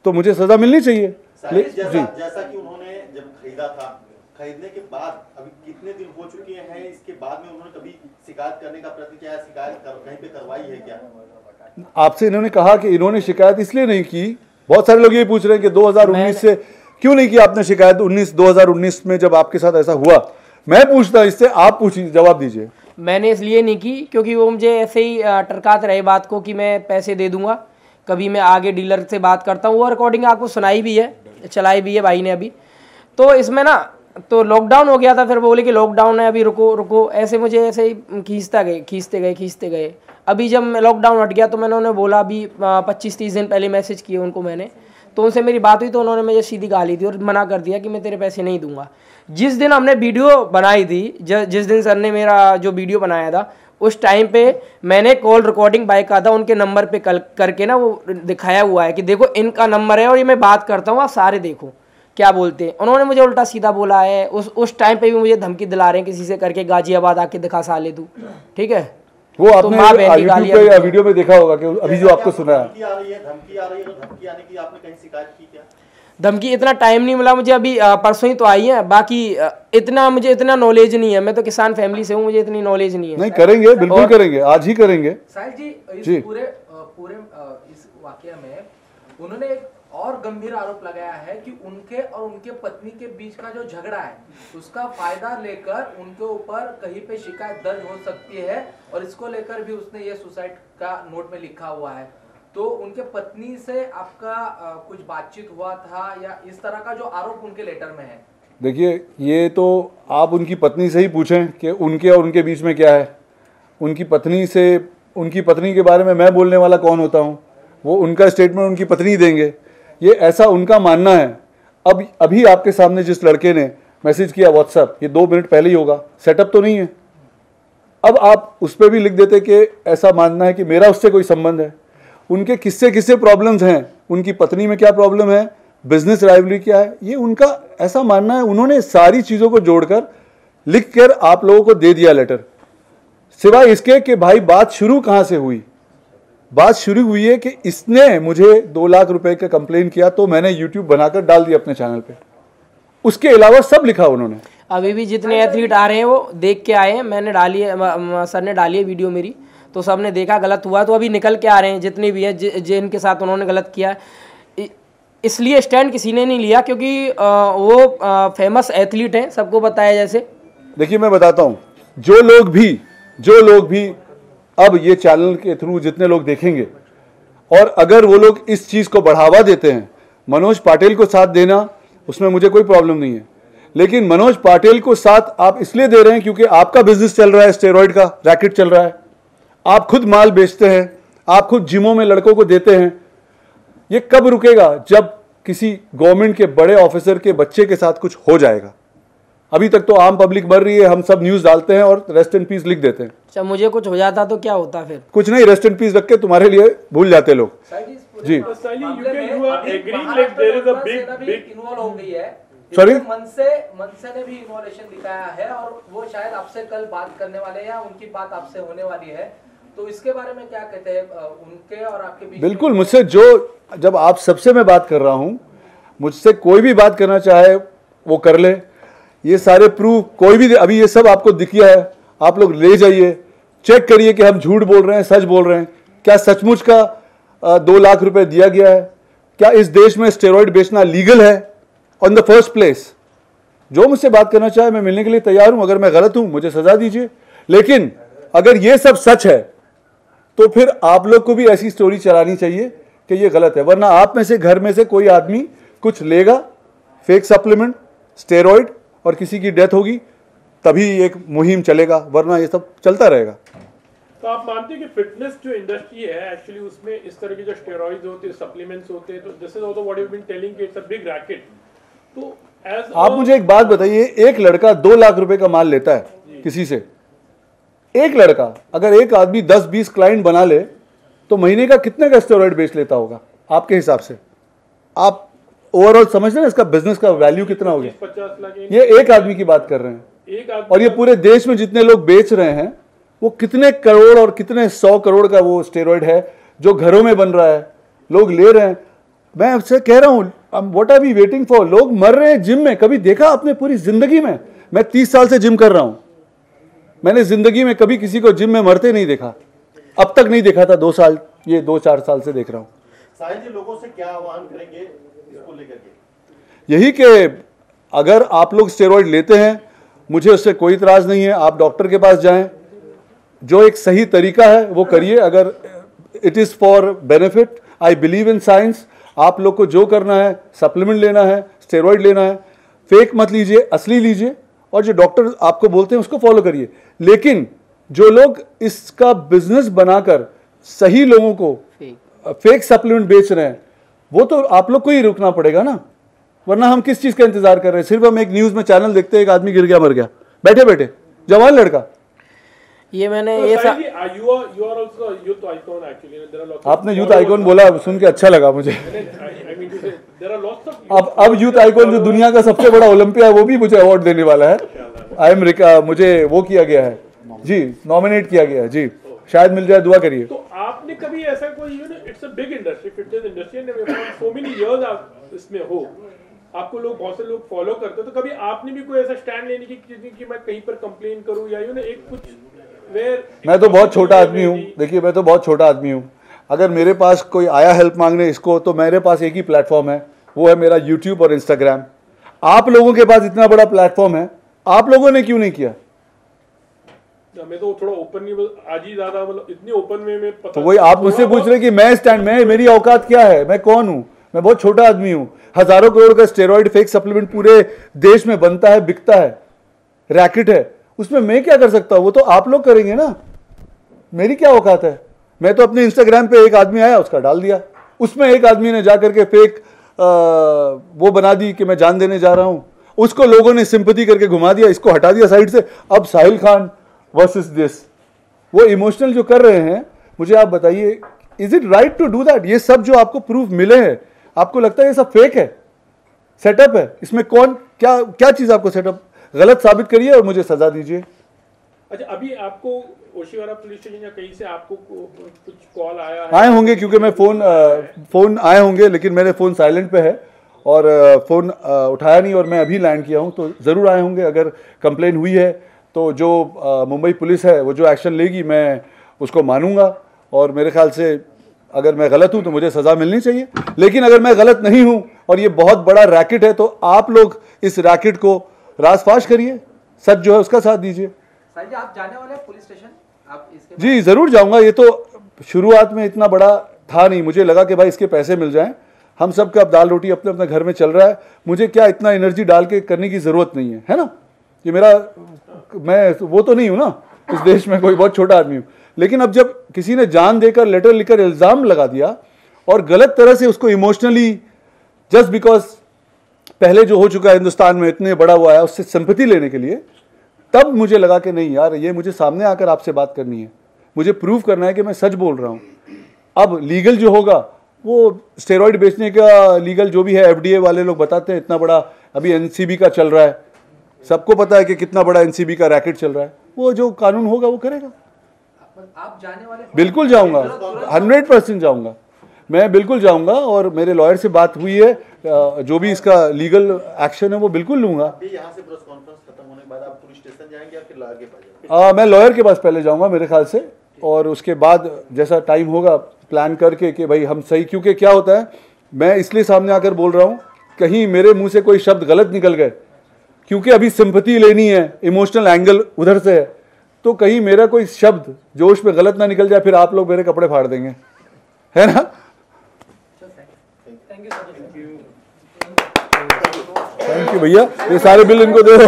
तो मुझे सजा मिलनी चाहिए। जैसा कि उन्होंने जब खरीदा था, खरीदने के बाद अभी कितने दिन हो चुके हैं, इसके बाद में उन्होंने कभी शिकायत करने का प्रयत्न किया, शिकायत कहीं पे करवाई है क्या? आपसे इन्होंने कहा कि इन्होंने शिकायत इसलिए नहीं की। बहुत सारे लोग ये पूछ रहे हैं कि 2019 से क्यों नहीं किया आपने शिकायत? 2019 में जब आपके साथ ऐसा हुआ, मैं पूछता इससे, आप पूछिए, जवाब दीजिए। मैंने इसलिए नहीं की क्योंकि वो मुझे ऐसे ही टरकाते रहे बात को कि मैं पैसे दे दूंगा, कभी मैं आगे डीलर से बात करता हूँ। वो रिकॉर्डिंग आपको सुनाई भी है, चलाई भी है भाई ने अभी। तो इसमें ना, तो लॉकडाउन हो गया था, फिर बोले कि लॉकडाउन है अभी, रुको रुको, ऐसे मुझे ऐसे ही खींचते गए। अभी जब लॉकडाउन हट गया तो मैंने उन्हें बोला, अभी 25-30 दिन पहले मैसेज किए उनको मैंने, तो उनसे मेरी बात हुई तो उन्होंने मुझे सीधी गाली दी और मना कर दिया कि मैं तेरे पैसे नहीं दूंगा। जिस दिन हमने वीडियो बनाई थी, जिस दिन सर ने मेरा जो वीडियो बनाया था, उस टाइम पे मैंने कॉल रिकॉर्डिंग बाकायदा उनके नंबर पे करके ना वो दिखाया हुआ है कि देखो इनका नंबर है और ये मैं बात करता हूँ, आप सारे देखो। क्या बोलते हैं, उन्होंने मुझे उल्टा सीधा बोला है। उस टाइम पे भी मुझे धमकी दिला रहे हैं किसी से करके, गाजियाबाद आके दिखा साले तू, ठीक है। वो आपने यूट्यूब पे या वीडियो में देखा होगा कि अभी जो आपको सुना है। धमकी आ रही है तो धमकी आने की आपने कहीं शिकायत की क्या? धमकी इतना टाइम नहीं मिला मुझे, अभी परसों ही तो आई है। बाकी मुझे इतना नॉलेज नहीं है, मैं तो किसान फैमिली से हूँ, मुझे इतनी नॉलेज नहीं है। नहीं करेंगे, बिल्कुल करेंगे, आज ही करेंगे। साहिल जी, इस पूरे इस वाकया में उन्होंने एक और गंभीर आरोप लगाया है कि उनके और उनके पत्नी के बीच का जो झगड़ा है उसका फायदा लेकर उनके ऊपर कहीं पे शिकायत दर्ज हो सकती है, और इसको लेकर भी उसने ये सुसाइड का नोट में लिखा हुआ है। तो उनके पत्नी से आपका कुछ बातचीत हुआ था या इस तरह का जो आरोप उनके लेटर में है? देखिए, ये तो आप उनकी पत्नी से ही पूछें कि उनके और उनके बीच में क्या है। उनकी पत्नी के बारे में मैं बोलने वाला कौन होता हूँ? वो उनका स्टेटमेंट उनकी पत्नी देंगे, ये ऐसा उनका मानना है। अभी आपके सामने जिस लड़के ने मैसेज किया व्हाट्सएप, ये 2 मिनट पहले ही होगा, सेटअप तो नहीं है। अब आप उस पर भी लिख देते कि ऐसा मानना है कि मेरा उससे कोई संबंध है। उनके किससे प्रॉब्लम्स हैं, उनकी पत्नी में क्या प्रॉब्लम है, बिजनेस राइवलरी क्या है, ये उनका ऐसा मानना है। उन्होंने सारी चीज़ों को जोड़कर लिख कर आप लोगों को दे दिया लेटर, सिवाय इसके कि भाई बात शुरू कहाँ से हुई। बात शुरू हुई है कि इसने मुझे 2 लाख रुपए का कंप्लेन किया, तो मैंने यूट्यूब बनाकर डाल दिया अपने चैनल पे। उसके अलावा सब लिखा उन्होंने। अभी भी जितने एथलीट आ रहे हैं वो देख के आए हैं, मैंने डाली है, सर ने डाली है वीडियो मेरी, तो सब ने देखा। गलत हुआ तो अभी निकल के आ रहे हैं जितने भी है जिनके साथ उन्होंने गलत किया है। इसलिए स्टैंड किसी ने नहीं लिया क्योंकि वो फेमस एथलीट हैं, सबको पता है। जैसे देखिए, मैं बताता हूँ, जो लोग भी अब ये चैनल के थ्रू जितने लोग देखेंगे, और अगर वो लोग इस चीज़ को बढ़ावा देते हैं, मनोज पाटिल को साथ देना, उसमें मुझे कोई प्रॉब्लम नहीं है। लेकिन मनोज पाटिल को साथ आप इसलिए दे रहे हैं क्योंकि आपका बिजनेस चल रहा है, स्टेरॉइड का रैकेट चल रहा है, आप खुद माल बेचते हैं, आप खुद जिमों में लड़कों को देते हैं। ये कब रुकेगा? जब किसी गवर्नमेंट के बड़े ऑफिसर के बच्चे के साथ कुछ हो जाएगा। अभी तक तो आम पब्लिक मर रही है, हम सब न्यूज़ डालते हैं और रेस्ट इन पीस लिख देते हैं। अच्छा, मुझे कुछ हो जाता तो क्या होता फिर? कुछ नहीं, रेस्ट इन पीस रख के तुम्हारे लिए भूल जाते लोग। जी सॉरी, मनसे ने भी इन्वॉल्यूशन दिखाया है और वो शायद आपसे कल बात करने वाले हैं या उनकी बात आपसे होने वाली है, तो इसके बारे में क्या कहते हैं उनके और आपके बीच? बिल्कुल, मुझसे जब आप सबसे मैं बात कर रहा हूं, मुझसे कोई भी बात करना चाहे वो कर ले। ये सारे प्रूफ कोई भी, अभी ये सब आपको दिख गया है, आप लोग ले जाइए, चेक करिए कि हम झूठ बोल रहे हैं, सच बोल रहे हैं। क्या सचमुच का 2 लाख रुपए दिया गया है? क्या इस देश में स्टेरॉइड बेचना लीगल है ऑन द फर्स्ट प्लेस? जो मुझसे बात करना चाहे, मैं मिलने के लिए तैयार हूं। अगर मैं गलत हूं, मुझे सजा दीजिए। लेकिन अगर ये सब सच है तो फिर आप लोग को भी ऐसी स्टोरी चलानी चाहिए कि ये गलत है, वरना आप में से घर में से कोई आदमी कुछ लेगा, फेक सप्लीमेंट, स्टेरॉइड, और किसी की डेथ होगी, तभी एक मुहिम चलेगा, वरना ये सब चलता रहेगा। तो आप मानते हैं कि फिटनेस जो इंडस्ट्री है एक्चुअली उसमें इस तरह के जो स्टेरॉइड्स होते हैं, सप्लीमेंट्स होते हैं, तो this is also what you been telling, it's a big racket. तो आप मुझे एक बात बताइए, एक लड़का 2 लाख रुपए का माल लेता है किसी से, एक लड़का, अगर एक आदमी 10-20 क्लाइंट बना ले तो महीने का कितने का स्टेरॉइड बेच लेता होगा आपके हिसाब से? आप ओवरऑल समझ रहे हैं इसका बिजनेस का वैल्यू कितना हो गया? 50 लाख ये एक आदमी की बात कर रहे हैं, और ये पूरे देश में जितने लोग बेच रहे हैं वो कितने करोड़ और कितने 100 करोड़ का वो स्टेरॉइड है जो घरों में बन रहा है, लोग ले रहे हैं। मैं आपसे कह रहा हूँ, what are we waiting for? लोग मर रहे हैं जिम में। कभी देखा आपने पूरी जिंदगी में? मैं 30 साल से जिम कर रहा हूँ, मैंने जिंदगी में कभी किसी को जिम में मरते नहीं देखा, अब तक नहीं देखा था। 2-4 साल से देख रहा हूँ। साहिल जी, लोगों से क्या आह्वान करेंगे इसको लेकर के? यही कि अगर आप लोग स्टेरॉइड लेते हैं, मुझे उससे कोई इतराज नहीं है, आप डॉक्टर के पास जाएं, जो एक सही तरीका है वो करिए। अगर it is for benefit, I believe in science. आप लोग को जो करना है, सप्लीमेंट लेना है, स्टेरॉइड लेना है, फेक मत लीजिए, असली लीजिए, और जो डॉक्टर आपको बोलते हैं उसको फॉलो करिए। लेकिन जो लोग इसका बिजनेस बनाकर सही लोगों को फेक सप्लीमेंट बेच रहे हैं, वो तो आप लोग को ही रुकना पड़ेगा ना, वरना हम किस चीज़ का इंतजार कर रहे हैं? सिर्फ हम एक न्यूज़ में चैनल देखते हैं, एक आदमी गिर गया, मर गया, बैठे बैठे, जवान लड़का। ये मैंने ये आपने यूथ आइकॉन बोला, सुन के अच्छा लगा मुझे। अब यूथ आइकॉन जो दुनिया का सबसे बड़ा ओलंपिया है वो भी मुझे अवार्ड देने वाला है। मुझे वो किया गया है जी, नॉमिनेट किया गया है जी, शायद मिल जाए, दुआ करिए। तो आपने कभी ऐसा कोई it's a big industry, fitness industry and so many years आप इसमें हो, आपको लोग बहुत से लोग फॉलो करते हैं, तो कभी आपने भी कोई ऐसा स्टैंड लेने की कि मैं कहीं पर कंप्लेन करूं या एक कुछ मैं तो बहुत छोटा आदमी हूँ, देखिए मैं तो बहुत छोटा आदमी हूँ। अगर मेरे पास कोई आया हेल्प मांगने इसको, तो मेरे पास एक ही प्लेटफॉर्म है, वो है मेरा यूट्यूब और इंस्टाग्राम। आप लोगों के पास इतना बड़ा प्लेटफॉर्म है, आप लोगों ने क्यों नहीं किया? मैं तो थोड़ा ओपन नहीं, आज ही ज्यादा मतलब इतनी ओपन में पता, तो वही आप मुझसे पूछ रहे कि मैं स्टैंड में, मेरी औकात क्या है, मैं कौन हूँ? मैं बहुत छोटा आदमी हूँ। हजारों करोड़ का स्टेरॉइड फेक सप्लीमेंट पूरे देश में बनता है, बिकता है, रैकेट है, उसमें मैं क्या कर सकता हूँ? वो तो आप लोग करेंगे ना, मेरी क्या औकात है? मैं तो अपने इंस्टाग्राम पे एक आदमी आया, उसका डाल दिया, उसमें एक आदमी ने जाकर के फेक वो बना दी कि मैं जान देने जा रहा हूँ, उसको लोगों ने सिंपैथी करके घुमा दिया, इसको हटा दिया साइड से। अब साहिल खान वर्सेस दिस, वो इमोशनल जो कर रहे हैं, मुझे आप बताइए, is it right to do that? ये सब जो आपको प्रूफ मिले हैं, आपको लगता है ये सब फेक है, सेटअप है? इसमें कौन क्या क्या चीज आपको सेटअप गलत साबित करिए और मुझे सजा दीजिए। अच्छा, अभी आपको ओशिवारा पुलिस स्टेशन या कहीं से आपको कुछ कॉल आया है? आए होंगे, क्योंकि मैं फोन आए होंगे, लेकिन मेरे फोन साइलेंट पे है और फोन उठाया नहीं, और मैं अभी लैंड किया हूं, तो जरूर आए होंगे। अगर कंप्लेन हुई है तो जो मुंबई पुलिस है वो जो एक्शन लेगी मैं उसको मानूंगा, और मेरे ख्याल से अगर मैं गलत हूं तो मुझे सजा मिलनी चाहिए। लेकिन अगर मैं गलत नहीं हूं और ये बहुत बड़ा रैकेट है, तो आप लोग इस रैकेट को रासफाश करिए, सच जो है उसका साथ दीजिए। सर जी, आप जाने वाले हैं पुलिस स्टेशन? आप इसके जी जरूर जाऊंगा। ये तो शुरुआत में इतना बड़ा था नहीं, मुझे लगा कि भाई इसके पैसे मिल जाएं, हम सब का अब दाल रोटी अपने अपने घर में चल रहा है, मुझे क्या इतना एनर्जी डाल के करने की जरूरत नहीं है ना। ये मैं वो तो नहीं हूं ना, इस देश में कोई बहुत छोटा आदमी हूं। लेकिन अब जब किसी ने जान देकर, लेटर लिखकर इल्जाम लगा दिया और गलत तरह से उसको इमोशनली, जस्ट बिकॉज पहले जो हो चुका है हिंदुस्तान में, इतने बड़ा वो आया, उससे सिंपैथी लेने के लिए, तब मुझे लगा कि नहीं यार, ये मुझे सामने आकर आपसे बात करनी है, मुझे प्रूव करना है कि मैं सच बोल रहा हूँ। अब लीगल जो होगा वो स्टेरॉइड बेचने का लीगल जो भी है, एफडीए वाले लोग बताते हैं इतना बड़ा, अभी एनसीबी का चल रहा है, सबको पता है कि कितना बड़ा एनसीबी का रैकेट चल रहा है, वो जो कानून होगा वो करेगा। आप जाने वाले? बिल्कुल जाऊंगा, 100% जाऊंगा, मैं बिल्कुल जाऊंगा, और मेरे लॉयर से बात हुई है, जो भी इसका लीगल एक्शन है वो बिल्कुल लूंगा। यहाँ से प्रेस कॉन्फ्रेंस खत्म होने के बाद आप पुलिस स्टेशन जाएंगे या फिर लॉयर के पास जाएंगे? मैं लॉयर के पास पहले जाऊंगा मेरे ख्याल से, और उसके बाद जैसा टाइम होगा प्लान करके कि भाई हम सही, क्योंकि क्या होता है, मैं इसलिए सामने आकर बोल रहा हूँ, कहीं मेरे मुंह से कोई शब्द गलत निकल गए, क्योंकि अभी सिंपैथी लेनी है, इमोशनल एंगल उधर से है, तो कहीं मेरा कोई शब्द जोश में गलत ना निकल जाए, फिर आप लोग मेरे कपड़े फाड़ देंगे, है ना। थैंक यू भैया, ये सारे बिल इनको दे दो।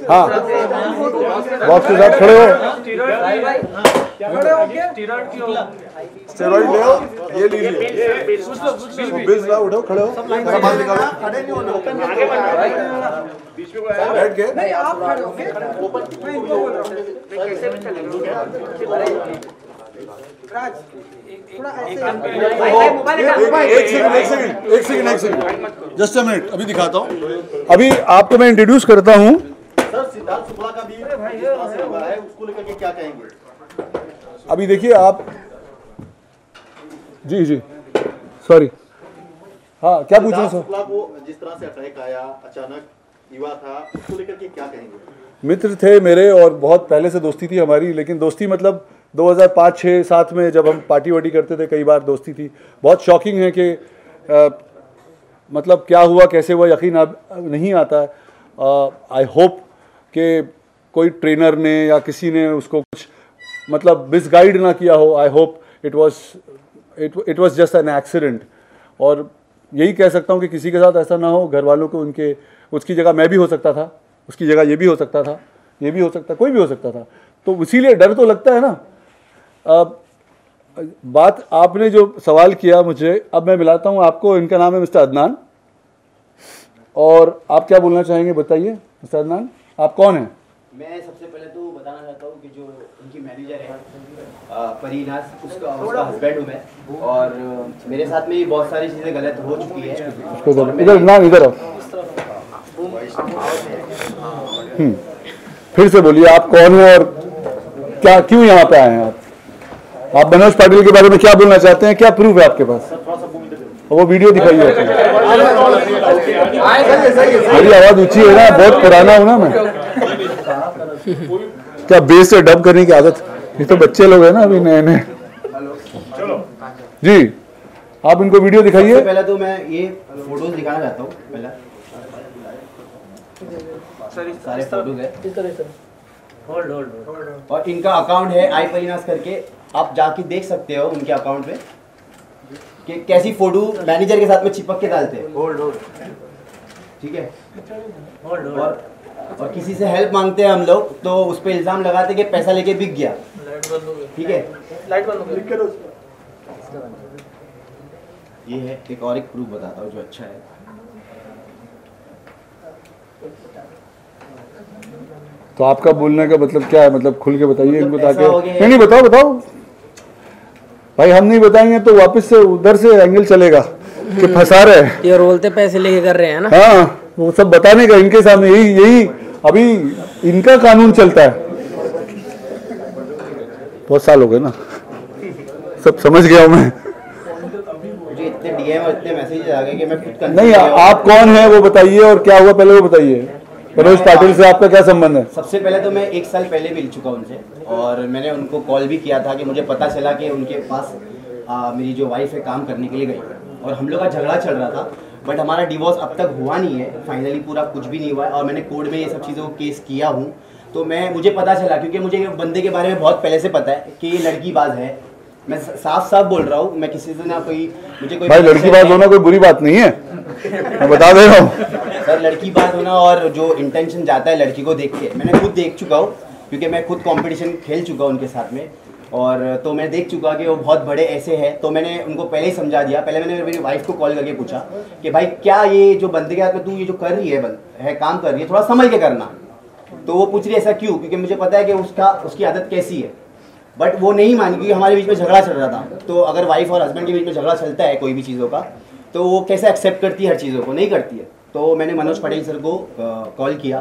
हाँ, बॉक्स के साथ खड़े हो, स्टेरॉइड ले आओ, ये लीजिए, बिल्स लाओ, उठो, खड़े हो, सामान निकालो, बैठ के, नहीं आप खड़े हो, मैं इनको बोल रहा हूँ, कैसे भी चलेगा राज, थोड़ा एक सेकंड, जस्ट अ मिनट, अभी दिखाता हूँ। अभी आपको मैं इंट्रोड्यूस करता हूँ। सर, सिद्धार्थ शुक्ला का भी है, उसको लेकर के क्या कहेंगे? अभी देखिए आप, जी सॉरी, हाँ क्या पूछ रहे हैं सर? शुक्ला को जिस तरह से अटैक आया, अचानक युवा था, उसको लेकर के क्या कहेंगे? मित्र थे मेरे, और बहुत पहले से दोस्ती थी हमारी, लेकिन दोस्ती मतलब 2005, 6, 7 में जब हम पार्टी वार्टी करते थे, कई बार दोस्ती थी। बहुत शॉकिंग है कि मतलब क्या हुआ, कैसे हुआ, यकीन नहीं आता। आई होप कि कोई ट्रेनर ने या किसी ने उसको कुछ मतलब मिसगाइड ना किया हो। I hope it was just an accident, और यही कह सकता हूँ कि किसी के साथ ऐसा ना हो, घर वालों को, उनके, उसकी जगह मैं भी हो सकता था, उसकी जगह ये भी हो सकता था, ये भी हो सकता, कोई भी हो सकता था, तो इसीलिए डर तो लगता है ना। बात आपने जो सवाल किया मुझे, अब मैं मिलाता हूँ आपको, इनका नाम है मिस्टर अदनान, और आप क्या बोलना चाहेंगे बताइए मिस्टर अदनान, आप कौन हैं? मैं सबसे पहले तो बताना चाहता हूँ कि जो उनकी मैनेजर है परीनाज, उसका हस्बैंड हूँ मैं, और मेरे साथ में भी बहुत सारी चीज़ें गलत हो चुकी है। इधर आओ। फिर से बोलिए, आप कौन हैं और क्या, क्यों यहाँ पे आए हैं आप मनोज पाटिल के बारे में क्या बोलना चाहते हैं? क्या प्रूफ है आपके पास? वो वीडियो दिखाइए। मेरी आवाज ऊंची है ना, बहुत पुराना हूँ ना मैं। क्या बेस से डब करने की आदत? ये तो बच्चे लोग हैं ना अभी नए नए। जी आप इनको वीडियो दिखाइए। पहले तो मैं ये फोटोज दिखाना चाहता हूँ। पहला सारे फोटोज है और इनका अकाउंट है आई परीनाज करके, आप जाके देख सकते हो उनके अकाउंट पे कि कैसी फोटो मैनेजर के साथ में चिपक के डालते हैं। ठीक है, और किसी से हेल्प मांगते हैं हम लोग तो उस पर इल्जाम लगाते कि पैसा लेके बिक गया। ठीक है, ये है एक और एक प्रूफ बताता हूँ जो अच्छा है। तो आपका बोलने का मतलब क्या है? मतलब खुल के बताइए इनको, ताकि नहीं बताओ भाई, हम नहीं बताएंगे तो वापस से उधर से एंगल चलेगा कि फंसा रहे हैं। ये रोलते पैसे लेके कर रहे हैं ना। हाँ, वो सब बताने का इनके सामने, यही अभी इनका कानून चलता है। बहुत साल हो गए ना, सब समझ गया हूँ मैं। मुझे इतने डीएम और इतने मैसेज आ गए कि मैं खुद नहीं, आप कौन है वो बताइए और क्या हुआ पहले वो बताइए। मनोज पाटिल से आपका क्या संबंध है? सबसे पहले तो मैं 1 साल पहले मिल चुका उनसे, और मैंने उनको कॉल भी किया था कि मुझे पता चला कि उनके पास मेरी जो वाइफ है काम करने के लिए गई, और हम लोग का झगड़ा चल रहा था। बट हमारा डिवोर्स अब तक हुआ नहीं है, फाइनली पूरा कुछ भी नहीं हुआ है, और मैंने कोर्ट में ये सब चीज़ों को केस किया हूँ। तो मुझे पता चला, क्योंकि मुझे बंदे के बारे में बहुत पहले से पता है कि ये लड़कीबाज है। मैं साफ बोल रहा हूँ, मैं किसी से ना मुझे कोई भाई लड़कीबाज होना कोई बुरी बात नहीं है, मैं बता दे रहा हूँ सर। लड़कीबाज होना और जो इंटेंशन जाता है लड़की को देख के, मैंने खुद देख चुका हूँ, क्योंकि मैं खुद कंपटीशन खेल चुका हूँ उनके साथ में, और तो मैं देख चुका कि वो बहुत बड़े ऐसे हैं। तो मैंने उनको पहले ही समझा दिया। पहले मैंने मेरी वाइफ को कॉल करके पूछा कि भाई क्या ये जो बंदे के हाथ में तू ये जो कर रही है काम कर रही है, थोड़ा समझ के करना। तो वो पूछ रही है ऐसा क्यों, क्योंकि मुझे पता है कि उसकी आदत कैसी है। बट वो नहीं मानी, क्योंकि हमारे बीच में झगड़ा चल रहा था। तो अगर वाइफ और हस्बैंड के बीच में झगड़ा चलता है कोई भी चीज़ों का, तो वो कैसे एक्सेप्ट करती है हर चीज़ों को? नहीं करती है। तो मैंने मनोज पाटिल सर को कॉल किया,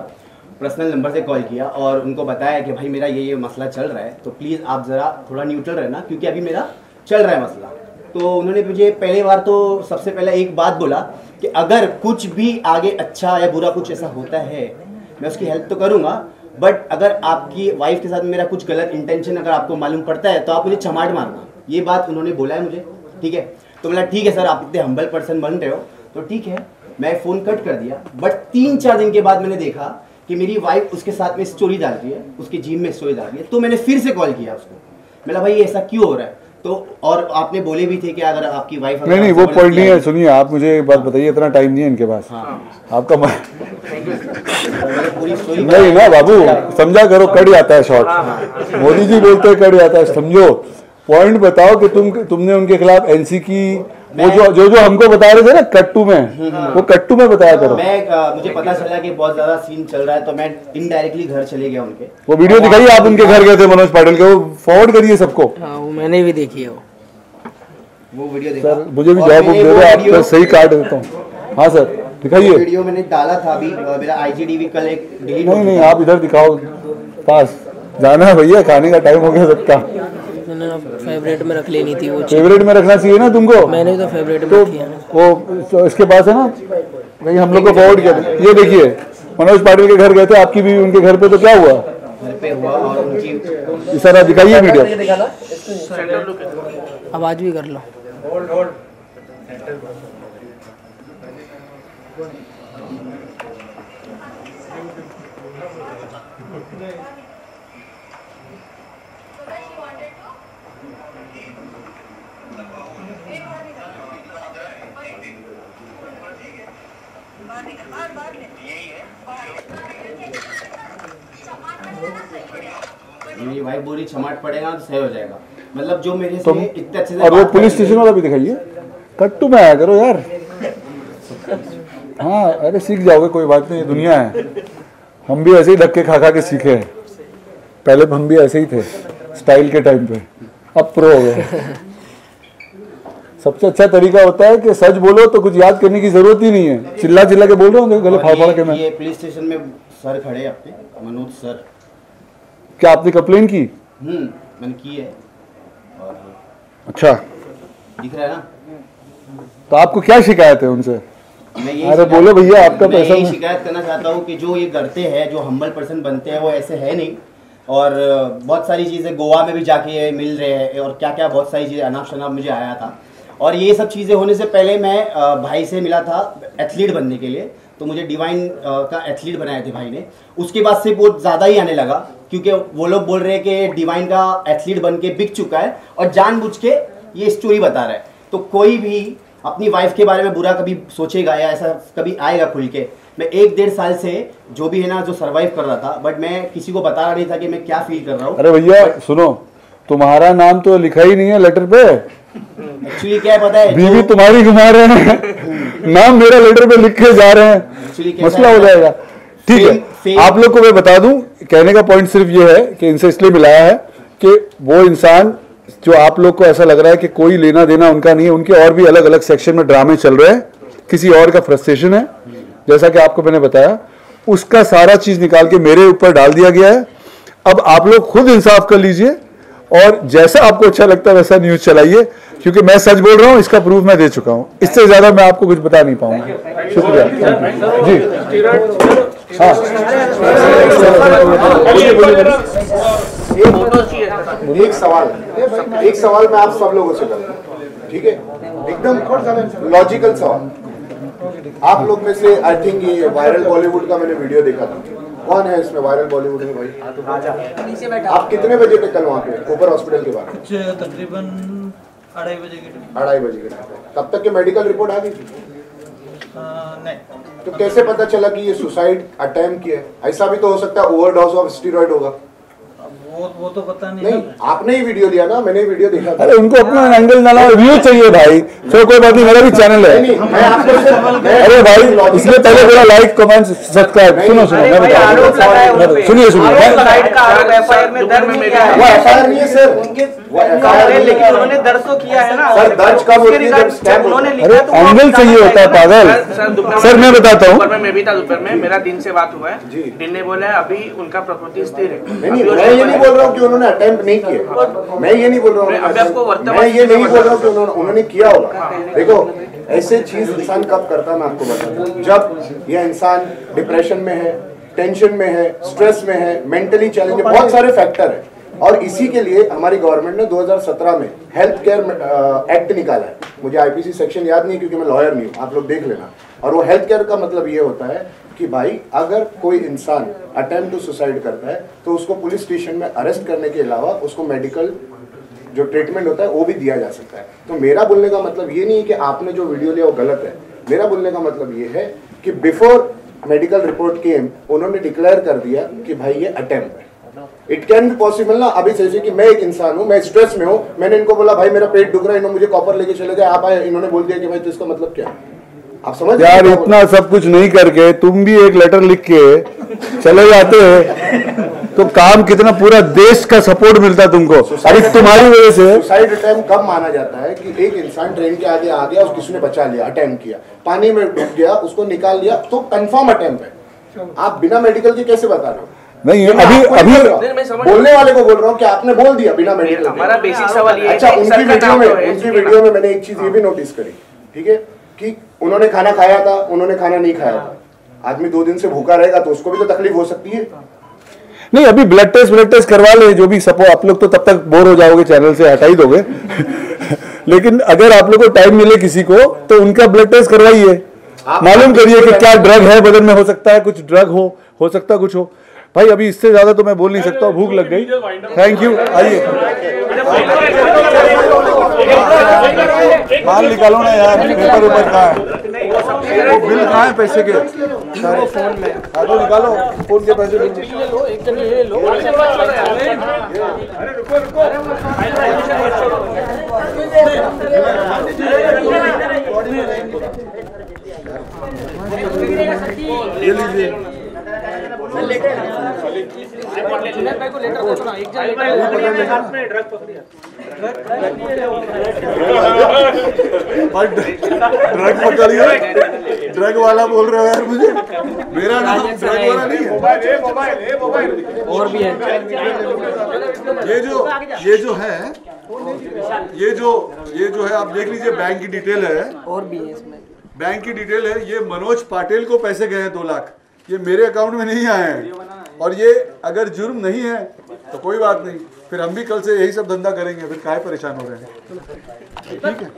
पर्सनल नंबर से कॉल किया, और उनको बताया कि भाई मेरा ये मसला चल रहा है, तो प्लीज़ आप ज़रा थोड़ा न्यूट्रल रहना, क्योंकि अभी मेरा चल रहा है मसला। तो उन्होंने मुझे पहले बार तो सबसे पहले एक बात बोला कि अगर कुछ भी आगे अच्छा या बुरा कुछ ऐसा होता है, मैं उसकी हेल्प तो करूँगा, बट अगर आपकी वाइफ के साथ मेरा कुछ गलत इंटेंशन अगर आपको मालूम पड़ता है तो आप मुझे चमाट मारना। ये बात उन्होंने बोला है मुझे। ठीक है, तो बोला ठीक है सर, आप इतने हम्बल पर्सन बन रहे हो तो ठीक है। मैं फ़ोन कट कर दिया। बट 3-4 दिन के बाद मैंने देखा कि मेरी वाइफ उसके साथ में स्टोरी डाल रही है, उसके जिम में स्टोरी डाल रही है। तो मैंने फिर से कॉल किया उसको, मैंने भाई ऐसा क्यों हो रहा है? तो और आपने बोले भी थे कि अगर आपकी वाइफ नहीं वो पॉइंट नहीं है। सुनिए, आप मुझे एक बात बताइए, इतना टाइम नहीं है इनके पास। आपका नहीं ना बाबू, समझा करो, कट जाता है शॉर्ट। मोदी जी बोलते हैं कट जाता है, समझो। पॉइंट बताओ कि तुमने उनके खिलाफ एनसी की, वो जो हमको बता रहे थे ना कट्टू में, वो कट्टू में बताया करो। मुझे पता चला कि बहुत ज्यादा सीन चल रहा है, तो मैं इनडायरेक्टली घर चले गया उनके। वो वीडियो दिखाइए, आप उनके घर गए थे मनोज पाटिल के, वो फॉरवर्ड करिए सबको। वो मैंने भी देखी है वो वीडियो देखा। सर मुझे भी जॉब दे दो, आपको सही कार्ड देता हूँ। हाँ सर दिखाइए। वीडियो मैंने डाला था अभी, मेरा आईजीडीवी कल एक डिलीट। नहीं आप इधर दिखाओ, पास जाना है भैया, खाने का टाइम हो गया सबका। मैंने फेवरेट में रख लेनी थी वो। फेवरेट में रखना चाहिए ना तुमको। मैंने तो फेवरेट में रखी है ना। वो इसके पास है ना, भाई हम लोग को फॉरवर्ड किया। ये देखिए, मनोज पाटिल के घर गए थे, आपकी भी उनके घर पे, तो क्या हुआ? घर पे हुआ और उनकी सर दिखाइए वीडियो। आवाज भी कर लो। मेरी वाइफ बोली चमाट पड़ेगा तो सही हो जाएगा। मतलब जो मेरे से इतने अच्छे से। और वो पुलिस स्टेशन वाला भी दिखाइए, कट्टू में आया करो यार। हाँ अरे सीख जाओगे, कोई बात नहीं, दुनिया है। हम भी ऐसे ही धक्के खा खा के सीखे हैं। पहले हम भी ऐसे ही थे स्टाइल के टाइम पे, अब प्रो हो गए। सबसे अच्छा तरीका होता है कि सच बोलो तो कुछ याद करने की जरूरत ही नहीं है। चिल्ला चिल्ला के बोल रहा हूँ गले फाड़ फाड़ के। मैं ये पुलिस स्टेशन में सर खड़े आपके, मनोज सर। क्या आपने कंप्लेन की? मैंने की है। और अच्छा, दिख रहा है ना? तो आपको क्या शिकायत है उनसे? अरे बोलो भैया, आपका पैसा। मैं शिकायत करना चाहता हूँ कि जो ये करते हैं, जो हम्बल पर्सन बनते हैं, वो ऐसे है नहीं। और बहुत सारी चीज़ें गोवा में भी जाके मिल रहे हैं और क्या क्या बहुत सारी चीज़ें अनाप शनाप मुझे आया था। और ये सब चीज़ें होने से पहले मैं भाई से मिला था एथलीट बनने के लिए, तो मुझे डिवाइन का एथलीट बनाए थे भाई ने। उसके बाद से बहुत ज़्यादा ही आने लगा, क्योंकि वो लोग बोल रहे हैं कि डिवाइन का एथलीट बन के बिक चुका है और जानबूझ के ये स्टोरी बता रहा है। तो कोई भी अपनी वाइफ के बारे में बुरा कभी सोचेगा या ऐसा कभी आएगा खुल के? मैं 1-1.5 साल से जो भी है ना, जो सर्वाइव कर रहा था, बट मैं किसी को बता नहीं था कि मैं क्या फील कर रहा हूँ। अरे भैया सुनो, तुम्हारा नाम तो लिखा ही नहीं है लेटर पे। एक्चुअली क्या है पता है, बीवी तुम्हारी घुमा रहे हैं, नाम मेरा लेटर पे लिख के जा रहे हैं, मसला हो जाएगा। ठीक है, आप लोग को मैं बता दूं, कहने का पॉइंट सिर्फ ये है कि इनसे इसलिए मिलाया है कि वो इंसान जो आप लोग को ऐसा लग रहा है कि कोई लेना देना उनका नहीं है, उनके और भी अलग अलग सेक्शन में ड्रामे चल रहे हैं, किसी और का फ्रस्ट्रेशन है, जैसा कि आपको मैंने बताया, उसका सारा चीज निकाल के मेरे ऊपर डाल दिया गया है। अब आप लोग खुद इंसाफ कर लीजिए और जैसा आपको अच्छा लगता है वैसा न्यूज चलाइए, क्योंकि मैं सच बोल रहा हूं, इसका प्रूफ मैं दे चुका हूं। इससे ज्यादा मैं आपको कुछ बता नहीं पाऊंगा। शुक्रिया जी। हाँ, एक सवाल मैं आप सब लोगों से करता हूं, ठीक है? एकदम लॉजिकल सवाल। आप लोग में से आई थिंक ये वायरल बॉलीवुड का मैंने वीडियो देखा था, कौन है इसमें वायरल बॉलीवुड में भाई? आप कितने बजे थे कल वहाँ पे कोपर हॉस्पिटल के बारे? तकरीबन 2:30 बजे के टाइम। 2:30 बजे के टाइम। तब तक के मेडिकल रिपोर्ट आ गई थी? नहीं। तो कैसे पता चला कि ये सुसाइड अटेम्प्ट किया है? ऐसा भी तो हो सकता है ओवरडोज ऑफ स्टेरॉइड होगा। वो तो पता नहीं। आपने ही वीडियो लिया ना, मैंने वीडियो देखा था। अरे उनको अपना एंगल डाला, व्यू चाहिए भाई। चलो कोई बात नहीं, मेरा भी चैनल है। अरे भाई, इसलिए पहले मेरा लाइक कमेंट सब्सक्राइब। सुनो मैं बता रहा हूं, सुनिए वो एफआईआर नहीं है सर, लेकिन उन्होंने दर्ज तो किया है ना सर। दर्ज कब होती है जब स्कैम उन्होंने अरे एंगल चाहिए होता है पागल। सर मैं बताता हूँ, मैं भी था दोपहर में, मेरा दिन से बात हुआ है। दिन ने बोला है अभी उनका प्रकृति स्थिर है। मैं ये नहीं बोल रहा हूँ कि उन्होंने अटेम्प्ट नहीं किया, मैं ये नहीं बोल रहा हूँ, मैं ये नहीं बोल रहा हूँ कि उन्होंने किया होगा। देखो ऐसे चीज इंसान कब करता है मैं आपको बताता हूँ, जब यह इंसान डिप्रेशन में है, टेंशन में है, स्ट्रेस में है, मेंटली चैलेंज, बहुत सारे फैक्टर है। और इसी के लिए हमारी गवर्नमेंट ने 2017 में हेल्थ केयर एक्ट निकाला है। मुझे आईपीसी सेक्शन याद नहीं क्योंकि मैं लॉयर नहीं हूँ, आप लोग देख लेना। और वो हेल्थ केयर का मतलब ये होता है कि भाई अगर कोई इंसान अटेम्प्ट टू सुसाइड करता है तो उसको पुलिस स्टेशन में अरेस्ट करने के अलावा उसको मेडिकल जो ट्रीटमेंट होता है वो भी दिया जा सकता है। तो मेरा बोलने का मतलब ये नहीं है कि आपने जो वीडियो लिया वो गलत है। मेरा बोलने का मतलब ये है कि बिफोर मेडिकल रिपोर्ट केम उन्होंने डिक्लेयर कर दिया कि भाई ये अटेम्प्ट है। इट कैन बी पॉसिबल ना, अभी जैसे कि मैं एक इंसान हूँ, मैं स्ट्रेस में हूँ, मैंने इनको बोला भाई मेरा पेट दुख रहा है, इन्होंने मुझे कॉपर लेके चले गए, आप आए, इन्होंने बोल दिया कि भाई तो इसका मतलब क्या है? आप समझ यार, इतना सब कुछ नहीं करके तुम भी एक लेटर लिख के चले जाते तो काम कितना पूरा देश का सपोर्ट मिलता तुमको। अभी तुम्हारी वजह से सुसाइड अटेम्प्ट कब माना जाता है कि एक इंसान ट्रेन के आगे आ गया, किसी ने बचा लिया, अटेम्प्ट किया, पानी में डूब गया, उसको निकाल लिया, तो कंफर्म अटेम्प्ट है। आप बिना मेडिकल के कैसे बता रहे हो? नहीं, अभी बोलने वाले को बोल रहा हूँ कि आपने बोल दिया बिना मेडिकल। हमारा बेसिक सवाल ये है। अच्छा, उनकी वीडियो में मैंने एक चीज ये भी नोटिस करी, ठीक है, कि उन्होंने खाना खाया था, उन्होंने खाना नहीं खाया था। आदमी 2 दिन से भूखा रहेगा तो उसको भी तो तकलीफ हो सकती है। नहीं, अभी ब्लड टेस्ट करवा ले, जो भी सपोर्ट। आप लोग तो तब तक बोर हो जाओगे, चैनल से हटा ही दोगे लेकिन अगर आप लोग को टाइम मिले किसी को तो उनका ब्लड टेस्ट करवाइए, मालूम करिए कि क्या ड्रग है बदन में। हो सकता है कुछ ड्रग हो सकता है कुछ हो। भाई अभी इससे ज्यादा तो मैं बोल नहीं सकता, भूख लग गई। Thank you. आइए माल निकालो ना यार, पेपर ऊपर कहाँ है, वो बिल कहाँ है पैसे के? फोन में तो निकालो, फोन के पैसे ले लो। ये लीजिए। ड्रग पकड़िए, ड्रग वाला बोल रहे हो यार मुझे, मेरा नाम ड्रग वाला नहीं है। और भी है ये जो है आप देख लीजिए, बैंक की डिटेल है, और भी है इसमें, बैंक की डिटेल है। ये मनोज पाटिल को पैसे गए हैं 2 लाख, ये मेरे अकाउंट में नहीं आए हैं। और ये अगर जुर्म नहीं है तो कोई बात नहीं, फिर हम भी कल से यही सब धंधा करेंगे, फिर काहे परेशान हो रहे हैं। ठीक है।